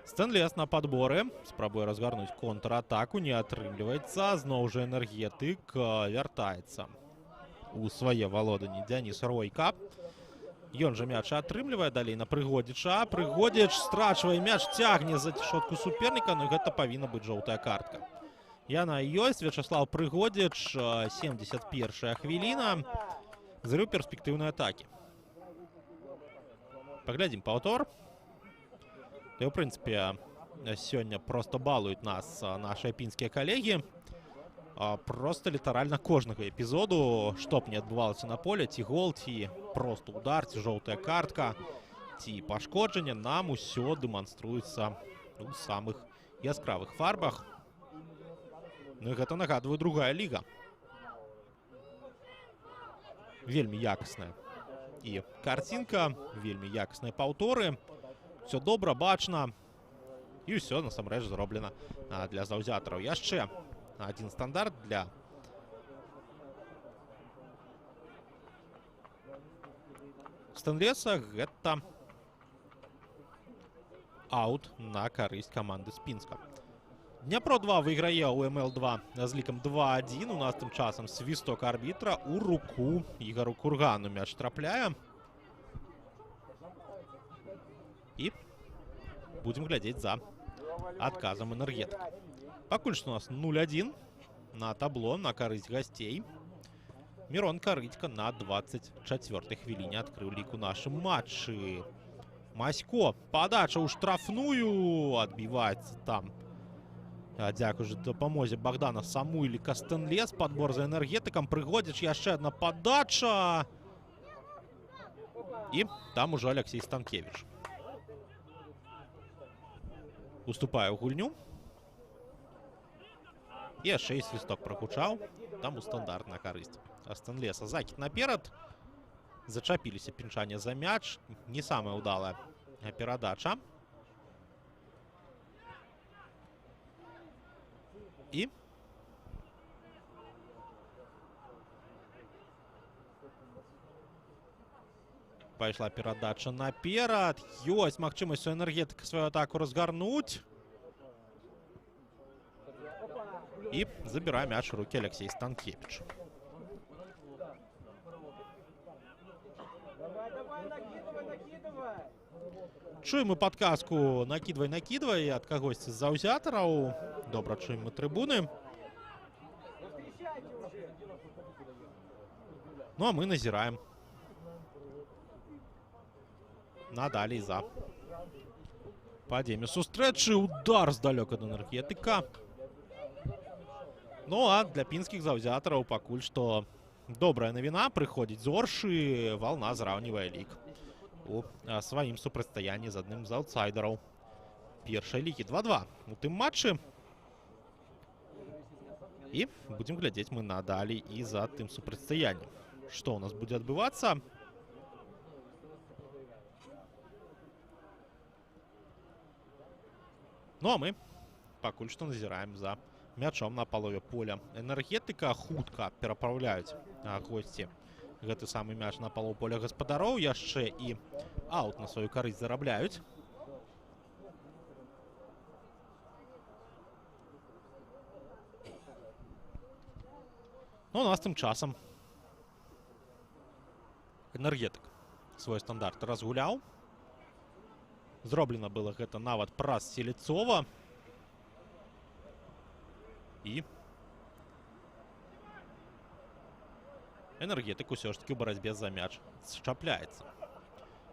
Стэнлес на падборы. Спрабуе разгарнуць контратаку. Не атрымліваецца. Зноў жа энергетык вяртаецца у свае валоданні Дзяніс Ройка. Ён жа мяч атрымлівае далей на Прыгодзіча. Прыгодзіч страчвае мяч, цягне за цішотку суперніка, но гэта павінна быць жоўтая картка. Яна ёсць. Вячеслав Прыгодзіч, 71-я хвіліна. Зрыў перспектыўнай атакі. Паглядзім паўтор. І, ў прынцыпе, сёння проста балуюць нас нашы пінскія калегі. Просто літаральна кожнага эпізоду, што б не адбывалася на поле, ці гол, ці просто удар, ці жоўтая картка, ці пашкоджанне, нам усё дэманструецца у самых яскравых фарбах. Ну і гэта, нагадваю, другая ліга. Вельмі якасная і карцінка, вельмі якасныя паўторы. Все добра, бачна. І ўсё насамрэч зроблена для заўзятараў. Яшчэ адзін стандарт для Стэнлеса. Гэта аут на карысць каманды з Пінска. Дняпро-2 выйграе у МЛ-2 з лікам 2-1. У нас тым часам свісток арбітра. У руку Ігару Кургану мяч трапляе. І будзем глядзець за адказам энергетыка. Пакуль што у нас 0-1 на табло на карысць гасцей. Мирон Карыцька на 24-й хвіліне адкрыў лік у нашым матчы. Масько, падача ў штрафную, адбіваецца там. Дзякуй за дапамозе Богдана Самуйліка Стэнлес. Падбор за энергетыкам. Прыгодзіч, яшчэ адна падача. І там ужо Алексей Станкевич уступае ў гульню. І яшчэ і свісток прагучаў. Там у стандарт на карысць Стэнлеса. Закід наперад. Зачапіліся пінчане за мяч. Не самая ўдалая перадача. І пайшла перадача наперад. Ёсць магчымасць у энергетыка сваю атаку разгарнуць. І забірае мяч у рукі Алексей Станкевич. Чуем мы падказку «накідвай» ад кагосьці з заўзятараў. Добра чуем мы трыбуны. Ну, а мы назираем надалей за падзеями сустрэчы. Удар здалёк ад энергетыка. Ну, а для пінскіх заўзятараў пакуль што добрая навіна. Прыходзіць зоршы, вална зраўнівае лік у сваім супрацьстаянні з адным з аўтсайдараў першай лігі. 2-2 у тым матчы. І будзем глядзець мы надалей і за тым супрацьстаяннем. Што ў нас будзе адбывацца? Ну, а мы пакуль што назіраем за мячом на палове поля. Энергетыка хутка перапраўляюць госці гэты самы мяч на палову поля гаспадароў. Яшчэ і аут на сваю карысць зарабляюць. Ну, у нас тым часам энергетык свой стандарт разгуляў. Зроблена было гэта нават праз Селецова. І энергетык усё ж таки ў барацьбе за мяч счапляецца.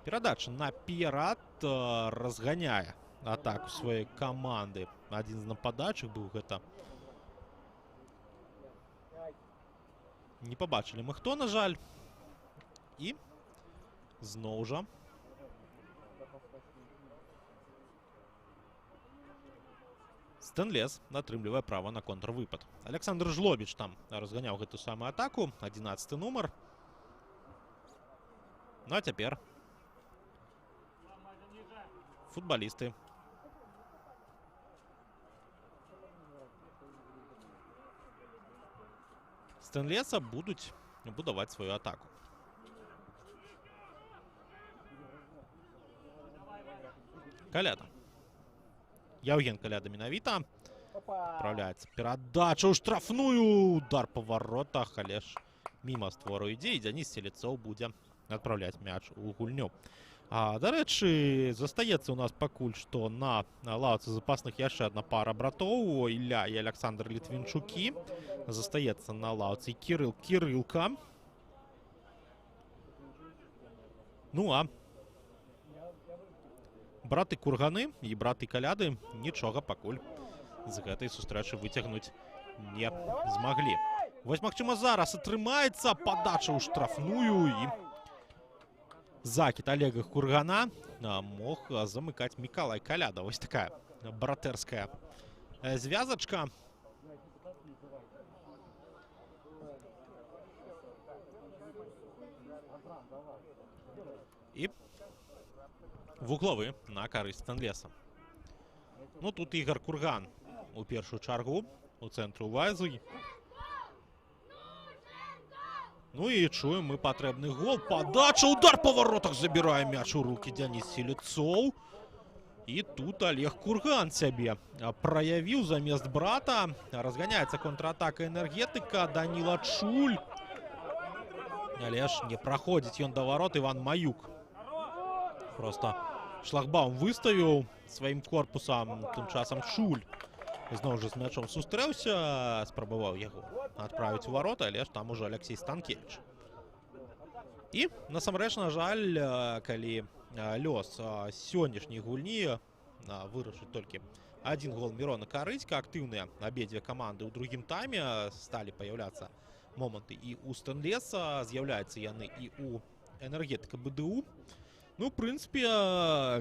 Перадача наперад разганяе атаку сваёй каманды. Адзін з нападачых быў гэта. Не пабачылі мы хто, на жаль. І зноў жа Стэнлес атрымлівае права на контрвыпад. Александр Жлобіч там разганяў гэту самую атаку. 11-й нумар. Ну а цяпер футбалісты Стэнлеса будуць будаваць сваю атаку. Каляда. Яўген Каляда менавіта. Отправляется передача ў штрафную. Удар по воротах, але ж мимо створу ідзе. І Дзяніс Селецоў будзе адпраўляць мяч у гульню. Дарэчы, застаецца у нас пакуль што на лаўцы запасных яшчэ адна пара братоў. Ілля і Александр Літвінчукі. Застаецца на лаўцы Кірыл Кірылка. Ну а браты Курганы і браты Каляды нічога пакуль з гэтай сустрэчы выцягнуць не змаглі. Вось, магчыма, зараз атрымаецца падача ў штрафную, і закід Олега Кургана мог замыкаць Мікалай Каляда. Вось такая братэрская звязачка. І вугловы на карысць Стэнлеса. Ну, тут Ігор Курган у першую чаргу у цэнтру увагі. Ну і чуем мы патрэбны гол. Падача, удар по воротах, забірае мяч у рукі Дзяніс Селецоў. І тут Олег Курган сябе праявіў замест брата. Разганяецца контратака энергетыка. Даніла Чуль. Але ж не праходзіць ён да ворот Іван Маюк. Просто шлагбаум выставіў сваім корпусам. Тым часам Чуль зноў жа з мячом сустрэўся, спрабаваў яго адправіць у ворота, але ж там ужо Алексей Станкевич. І насамрэч, на жаль, калі лёс сённяшняй гульні вырашыць толькі адзін гол Мірона Карыцька, актыўныя абедзве каманды ў другім тайме, сталі паяўляцца моманты і ў Стэнлеса, з'яўляюцца яны і ў энергетыка БДУ. Ну, в прынцыпе,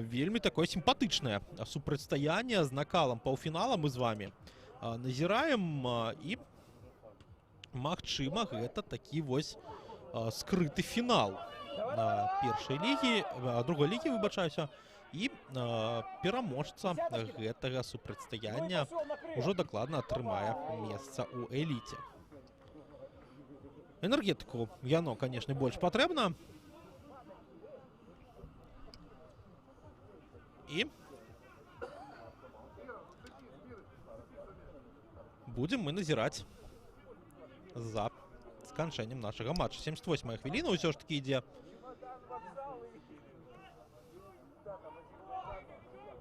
вельмі такое сімпатычнае супрацьстаянне з накалам паўфінала мы з вами назіраем. І, магчыма, гэта такі вось скрыты фінал першай лігі, другой лігі, выбачаюся. І пераможца гэтага супрацьстаяння ўжо дакладна атрымае месца ў эліце. Энергетыку яно, канешне, больш патрэбна. І будем мы назіраць за сканчэннем нашага матча. 78-я хвіліна ўсё ж таки ідзе.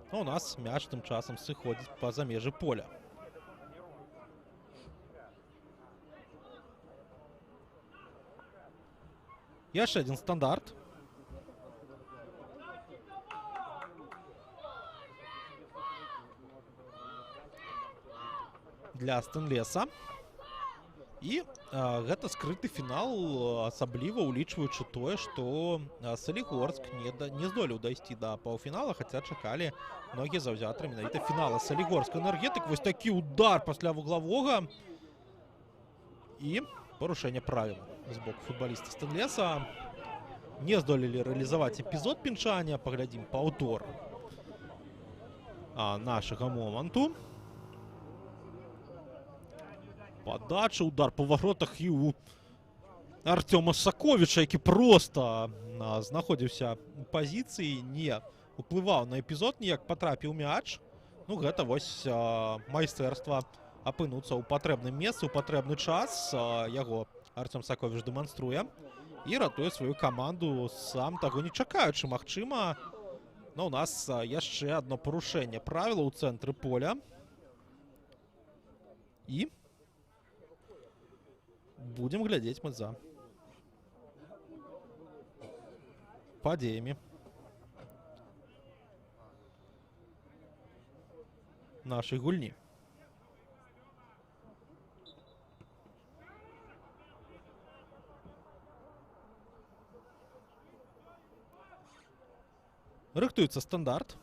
У нас мяч тым часам сыходзіць па-за межы поля. Яшчэ один стандарт. Для Стэнлеса. І гэта скрыты фінал, асабліва улічваючы тое, што Салігорск не здолеў дайсці да паўфінала, хаця чакалі многія заўзятары менавіта фінала. Салігорск Энергетык, вось такі удар пасля вуглавога і парушэнне правіл з боку футбаліста Стэнлеса. Не здолелі рэалізаваць эпізод пінчання, паглядзім паўтор нашага моманту. Подача, удар по воротах і у Артема Саковіча, які просто знаходзіўся у пазіцыі, не уплываў на эпізод, ніяк патрапіў мяч. Ну, гэта вось майстэрства апынуцца ў патрэбным месцы, у патрэбны час. Яго Артем Саковіч дэманструе і ратуе сваю каманду, сам таго не чакаючы, магчыма. Но у нас яшчэ адно парушэнне правілаў у цэнтры поля. І будем глядзець мы за падзеямі нашай гульні. Рыхтуецца стандарт.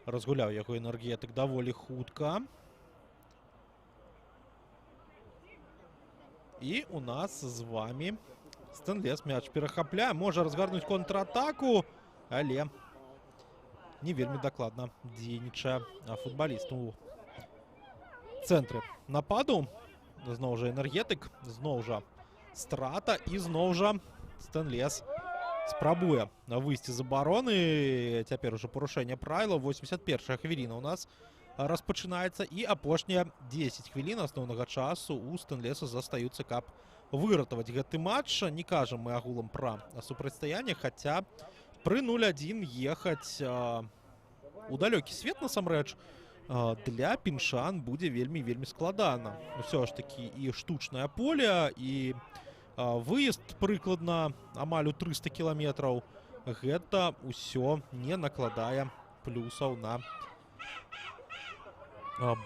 Разгуляў яго Энергетык даволі хутка. І у нас з вами Стэнлес мяч перахапляе, можа разгарнуць контратаку, але не вельмі дакладна дзейнічае футбаліст у цэнтры нападу. Зноў жа Энергетык, зноў жа страта і зноў жа Стэнлес спрабуе выйсці з абароны. Цяпер ужо парушэнне правілаў. 81-я хвіліна у нас распачынаецца і апошнія 10 хвілін асноўнага часу у Стэнлеса застаюцца, каб выратаваць гэты матч. Не кажам мы агулам пра супрацьстаянне, хаця пры 0-1 ехаць у далёкі свет насамрэч для піншан будзе вельмі складана. Усё ж такі і штучнае поле, і выезд прыкладна амаль у 300 кіламетраў. Гэта ўсё не накладае плюсаў на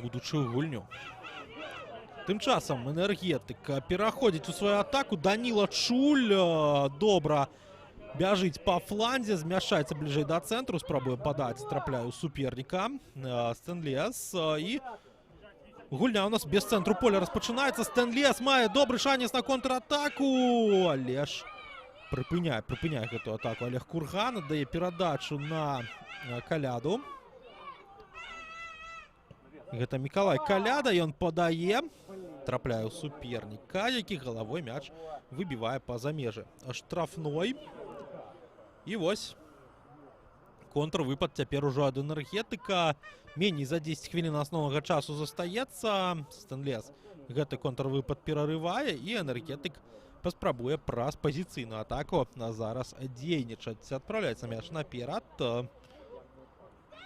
будучую гульню. Тым часам Энергетык пераходзіць у сваю атаку. Даніла Чуль добра бяжыць па фланзе, змяшчаецца бліжэй да цэнтру, спрабуе падаць, трапляе ў суперніка Стэнлес. І гульня у нас без цэнтру поля распачынаецца. Стэнлес мае добры шанец на контратаку, але ж прыпыняе гэту атаку. Олег Курган аддае перадачу на Каляду. Гэта Мікалай Каляда, ён падае, трапляе ў суперніка, які галавой мяч выбівае па-за межы штрафной. І вось контрвыпад цяпер ужо ад Энергетыка. Меней за 10 хвілін асноўнага часу застаецца. Стэнлес гэты контрвыпад перарывае, і Энергетык паспрабуе праз пазіцыйную атаку зараз дзейнічаць. Адпраўляецца мяч наперад.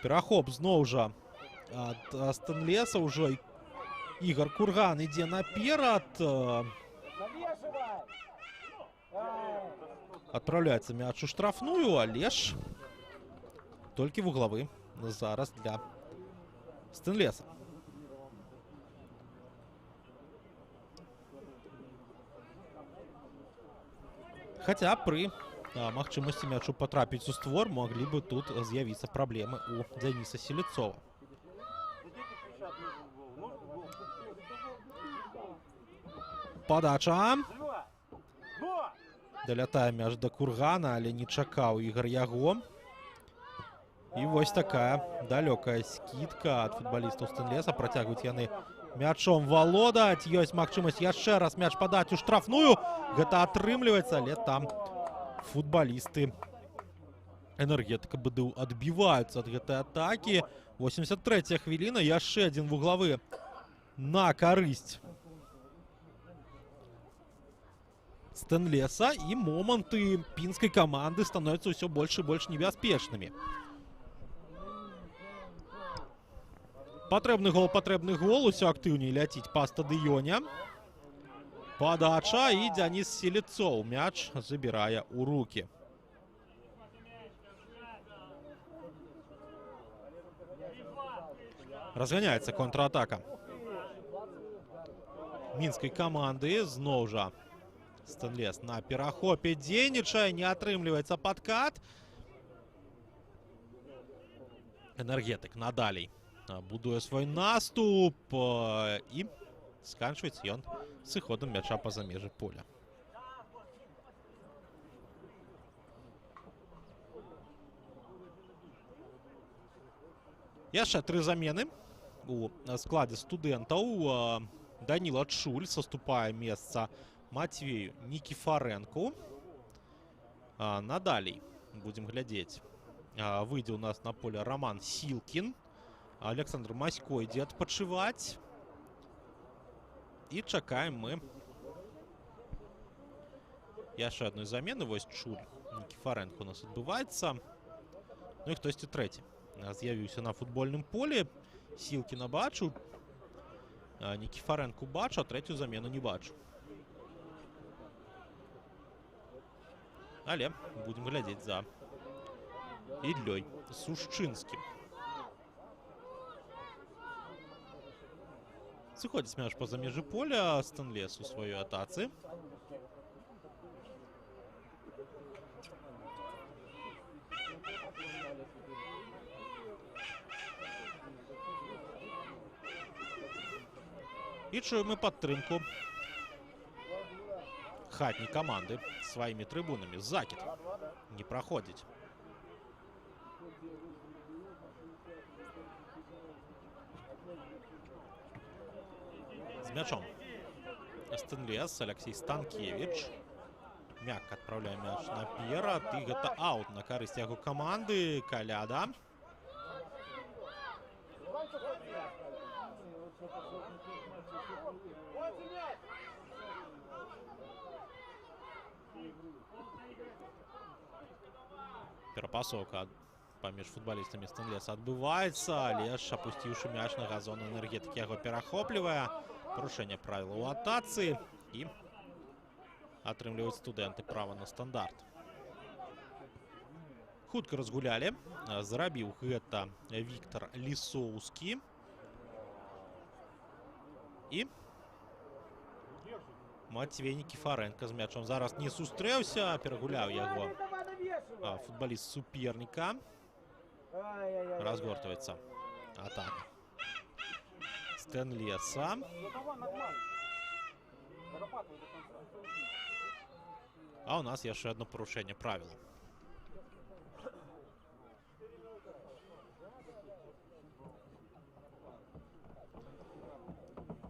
Перахоп зноў жа ад Стэнлеса ўжо. Ігор Курган ідзе наперад. Адпраўляецца мяч у штрафную, але ж толькі вуглавы зараз для Стэнлеса. Хаця пры магчымасці мячу патрапіць у створ маглі бы тут з'явіцца праблемы у Дзяніса Селецова. Падача. Далятае мяч да Кургана, але не чакаў Ігор яго. І вось такая далёкая скідка ад футбалістаў Стэнлеса. Працягваюць яны мячом валодаць. Ёсць магчымасць яшчэ раз мяч падаць у штрафную. Гэта атрымліваецца, але там футбалісты Энергетыка БДУ адбіваюцца ад гэтай атакі. 83-я хвіліна, яшчэ адзін вуглавы на карысць Стэнлеса, і моманты пінскай каманды становяцца ўсё больш і больш небяспечнымі. Патрэбны гол, усё актыўней ляціць па стадыёне. Подача, і Денис Селецов мяч забирае ў руки. Разганяецца контратака мінскай каманды. Зноў жа Стэнлес на перахопе дзейнічае, не атрымліваецца падкат. Энергетык надалей будуе свой наступ, і сканчваецца ён сыходам мяча па-за межы поля. Яшчэ 3 замены у складзе студэнтаў. Даніла Чуль саступае месца Матвею Никифоренку. Надалей будзем глядзець. Выйдзе у нас на поле Роман Силкин. Александр Масько ідзе адпачываць. І чакаем мы яшчэ адной замены. Вось Чуль, Никифоренко у нас адбываецца. Ну і хтосьці трэці з'явіўся на футбольным полі. Силкина бачу, Никифоренко бачу, а трэцюю замену не бачу. Але будем глядзець за Іллёй Сушчынскім. Сыходзіць мяч па-за межы поля. Стэнлес у сваёй атацы. І чуем мы падтрымку хатняй каманды сваімі трыбунамі. Закід не праходзіць. З мячом Стэнлес, Алексей Станкевич. Мякка адпраўляе мяч наперад. І гэта аут на карысць яго каманды. Каляда. Перапасоўка паміж футбалістамі Стэнлеса адбываецца, але ж апусціўшы мяч на газон, энергетык яго перахоплівае. Парушэнне правіла ў атацы, і атрымліваюць студэнты права на стандарт. Хутка разгулялі. Зрабіў гэта Віктор Лісоўскі. І Матвей Никифоренко з мячом зараз не сустрэўся, перагуляў яго футболист суперника. Разгортывается атака Стэнлеса. А у нас яшчэ одно парушэнне правіла.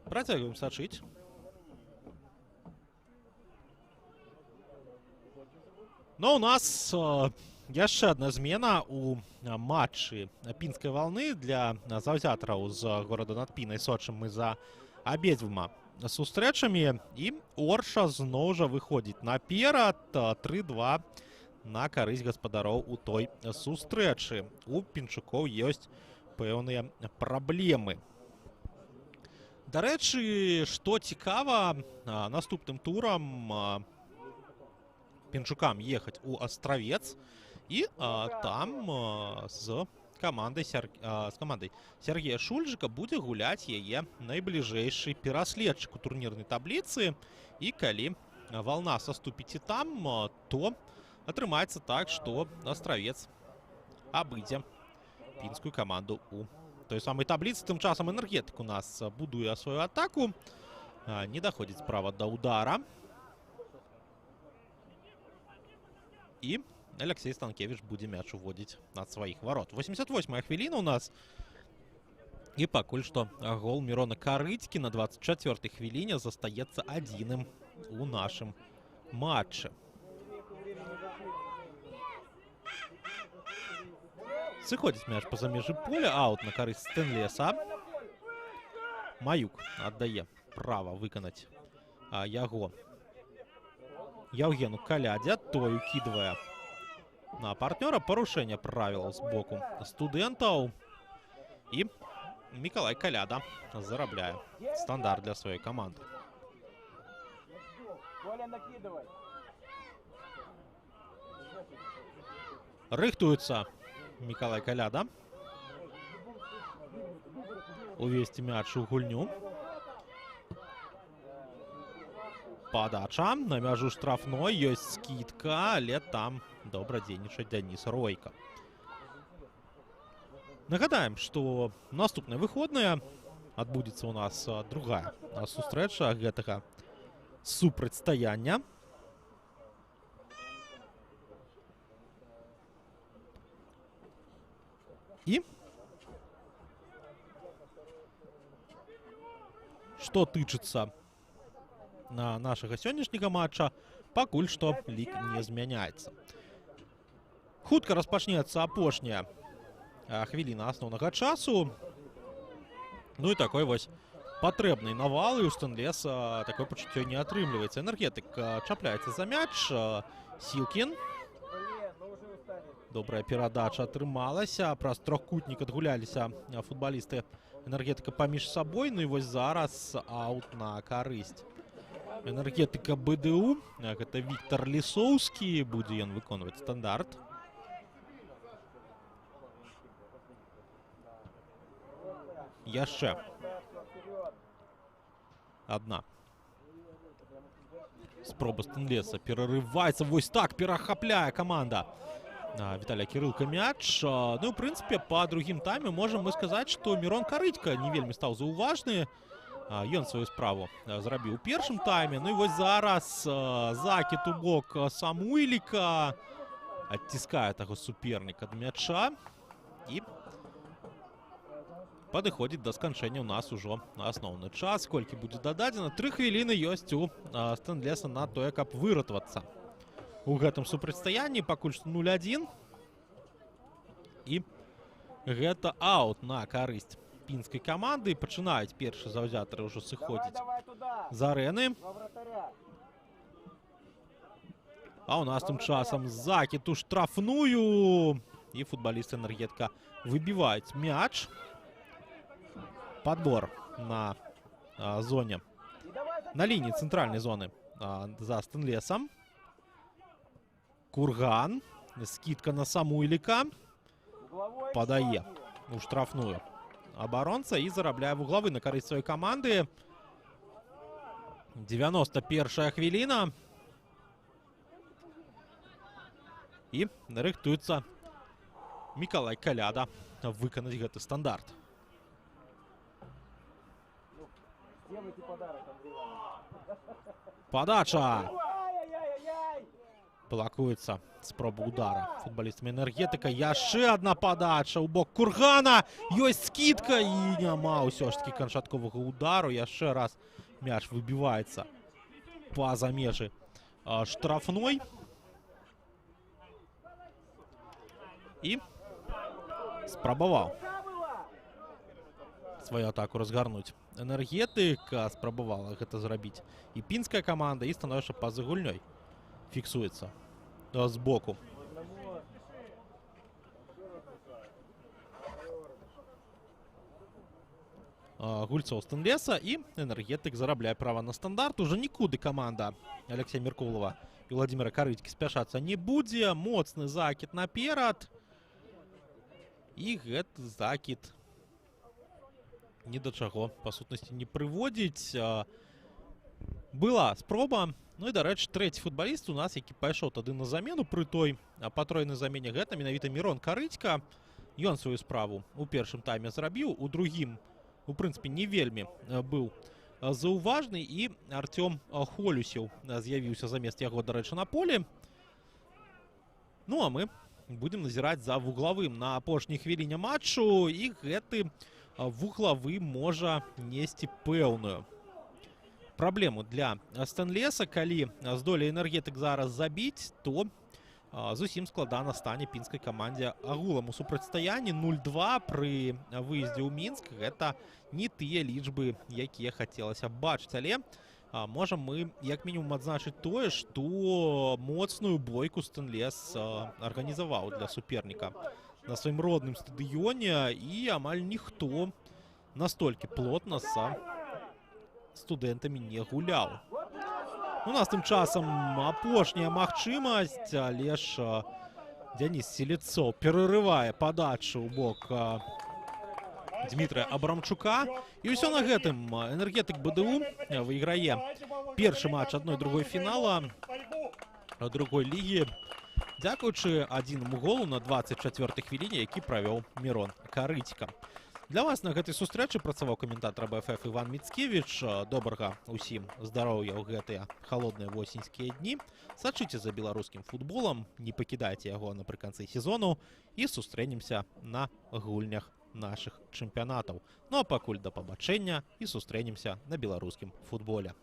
Працягваем сачыць. Но у нас яшчэ одна змена у матчы пінскай валны. Для заўзятараў з горада над Пінай сочым мы за абедзвюма сустрэчамі. І Орша зноў жа выходзіць наперад 3-2 на карысць гаспадароў у той сустрэчы. У пінчукоў ёсць пэўныя праблемы. Дарэчы, што цікава, наступным турам пінчукам ехаць у Астравец, і там з камандай Сергея Шульжыка будзе гуляць яе найбліжэйшы пераследчык у турнірнай табліцы. І калі вална саступіць і там, то атрымаецца так, што Астравец абыдзе пінскую каманду у той самай табліцы. Тым часам энергетык у нас будуе сваю атаку. Не даходзіць справа да ўдара. І Алексей Станкевич будзе мяч уводзіць над сваіх варот. 88-я хвіліна у нас. І пакуль што гол Мірона Карыцькі на 24-й хвіліне застаецца адзіным у нашым матчы. Сыходзіць мяч па-за межы поля. Аут на карысць Стэнлеса. Маюк аддае права выканаць яго Яўгену Калядзе. Той укідвае на партнёра. Парушэнне правілаў з боку студэнтаў. І Мікалай Каляда зарабляе стандарт для сваёй каманды. Коля, накидывай. Рыхтуется Миколай Коляда. Увести мяч у гульню. Подача на мяжу штрафной. Есть скидка, але там добра дзейнічае Денис Ройка. Нагадаем, что наступныя выходныя адбудзецца у нас другая сустрэча гэтага супрацьстаяння. І што тычыцца на нашага сённяшняга матча, пакуль што лік не змяняецца. Хутка распачнецца апошняя хвіліна асноўнага часу. Ну і такой вось патрэбнай навалы у Стэнлеса такое пачуццё не атрымліваецца. Энергетык чапляецца за мяч. Сілкін. Добрая перадача атрымалася. Праз трохкутнік адгуляліся футбалісты Энергетыка паміж сабой. Ну і вось зараз аут на карысць Энергетыка БДУ. Гэта Віктор Лісоўскі. Будзе ён выконваць стандарт. Яшчэ одна спроба Стэнлеса перарываецца. Вось так перахапляе каманда Віталія Кірылка мяч. Ну і, ў прынцыпе, па другім тайме можам мы сказаць, што Мірон Карыцька не вельмі стаў заўважны. Ён сваю справу зрабіў у першым тайме. Ну і вось зараз закід у бок Самуйліка. Адціскае таго суперніка ад мяча. І падыходзіць да сканчэння ў нас ужо асноўны час. Колькі будзе дададзена? 3 хвіліны ёсць у Стэнлеса на тое, каб выратавацца у гэтым супрацьстаянні. Пакуль што 0-1. І гэта аут на карысць пінскай каманды. Пачынаюць першыя заўзятары ўжо сыходзіць з арэны. А ў нас тым часам закід у штрафную. І футбалісты Энергетка выбіваюць мяч. Подбор на зоне, на линии центральной зоны за Стэнлесом. Курган. Скидка на Самуйліка. Подае у штрафную оборонца и зарабляе в угловы на карысць сваёй каманды. 91-я хвіліна. И рыхтуецца Миколай Коляда выканаць гэты стандарт. Подача. Блокуецца спроба удара футбалістамі Энергетыка. Яшчэ одна подача у бок Кургана. Ёсць скидка і няма ўсё ж таки канчатковага удару. Яшчэ раз мяч выбіваецца па-за межы штрафной. І спрабаваў свою атаку разгарнуць Энергетык. Спрабавала гэта зрабіць і пінская каманда, і становішча па-за гульнёй фіксуецца збоку. Гульцоў Стэнлеса, і Энергетык зарабляе права на стандарт. Уже нікуды каманда Алексея Меркулова і Владимира Карыцькі спяшацца не будзе. Моцны закід наперад. І гэты закід ні да чаго, па сутнасці, не прыводзіць. Была спроба. Ну і, дарэчы, трэці футбаліст у нас, які пайшоў тады на замену пры той патройнай замене, гэта менавіта Мірон Карыцька. Ён сваю справу у першым тайме зрабіў, у другім, у прынцыпе, не вельмі быў заўважны, і Артём Холюсеў з'явіўся замест яго, дарэчы, на полі. Ну, а мы будем назіраць за вуглавым на апошняй хвіліне матчу, і гэты вуглавы можа несці пэўную праблему для Стэнлеса. Калі здолее Энергетык зараз забіць, то зусім складана стане пінскай камандзе агулам у супрацьстаянні. 0-2 пры выездзе ў Мінск. Гэта не тыя лічбы, якія хацелася б бачыць, але можам мы як мінімум адзначыць тое, што моцную бойку Стэнлес арганізаваў для суперніка на сваім родным стадыёне, і амаль ніхто настолькі плотна са студэнтамі не гуляў. У нас тым часам апошняя магчымасць, але ж Денис Селецов перарывае падачу ў бок Дмітрия Абрамчука. І ўсё на гэтым энергетык БДУ выйграе першы матч 1-2 фінала другой лігі, дзякуючы адзінаму голу на 24-й хвіліне, які правёў Мирон Карыцька. Для вас на гэтай сустрэчы працаваў каментатар БФФ Іван Міцкевіч. Добрага ўсім здароўя ў гэтыя халодныя восеньскія дні. Сачыце за беларускім футболам, не пакідайце яго напрыканцы сезону і сустрэнемся на гульнях нашых чэмпіянатаў. Ну а пакуль да пабачэння і сустрэнемся на беларускім футболе.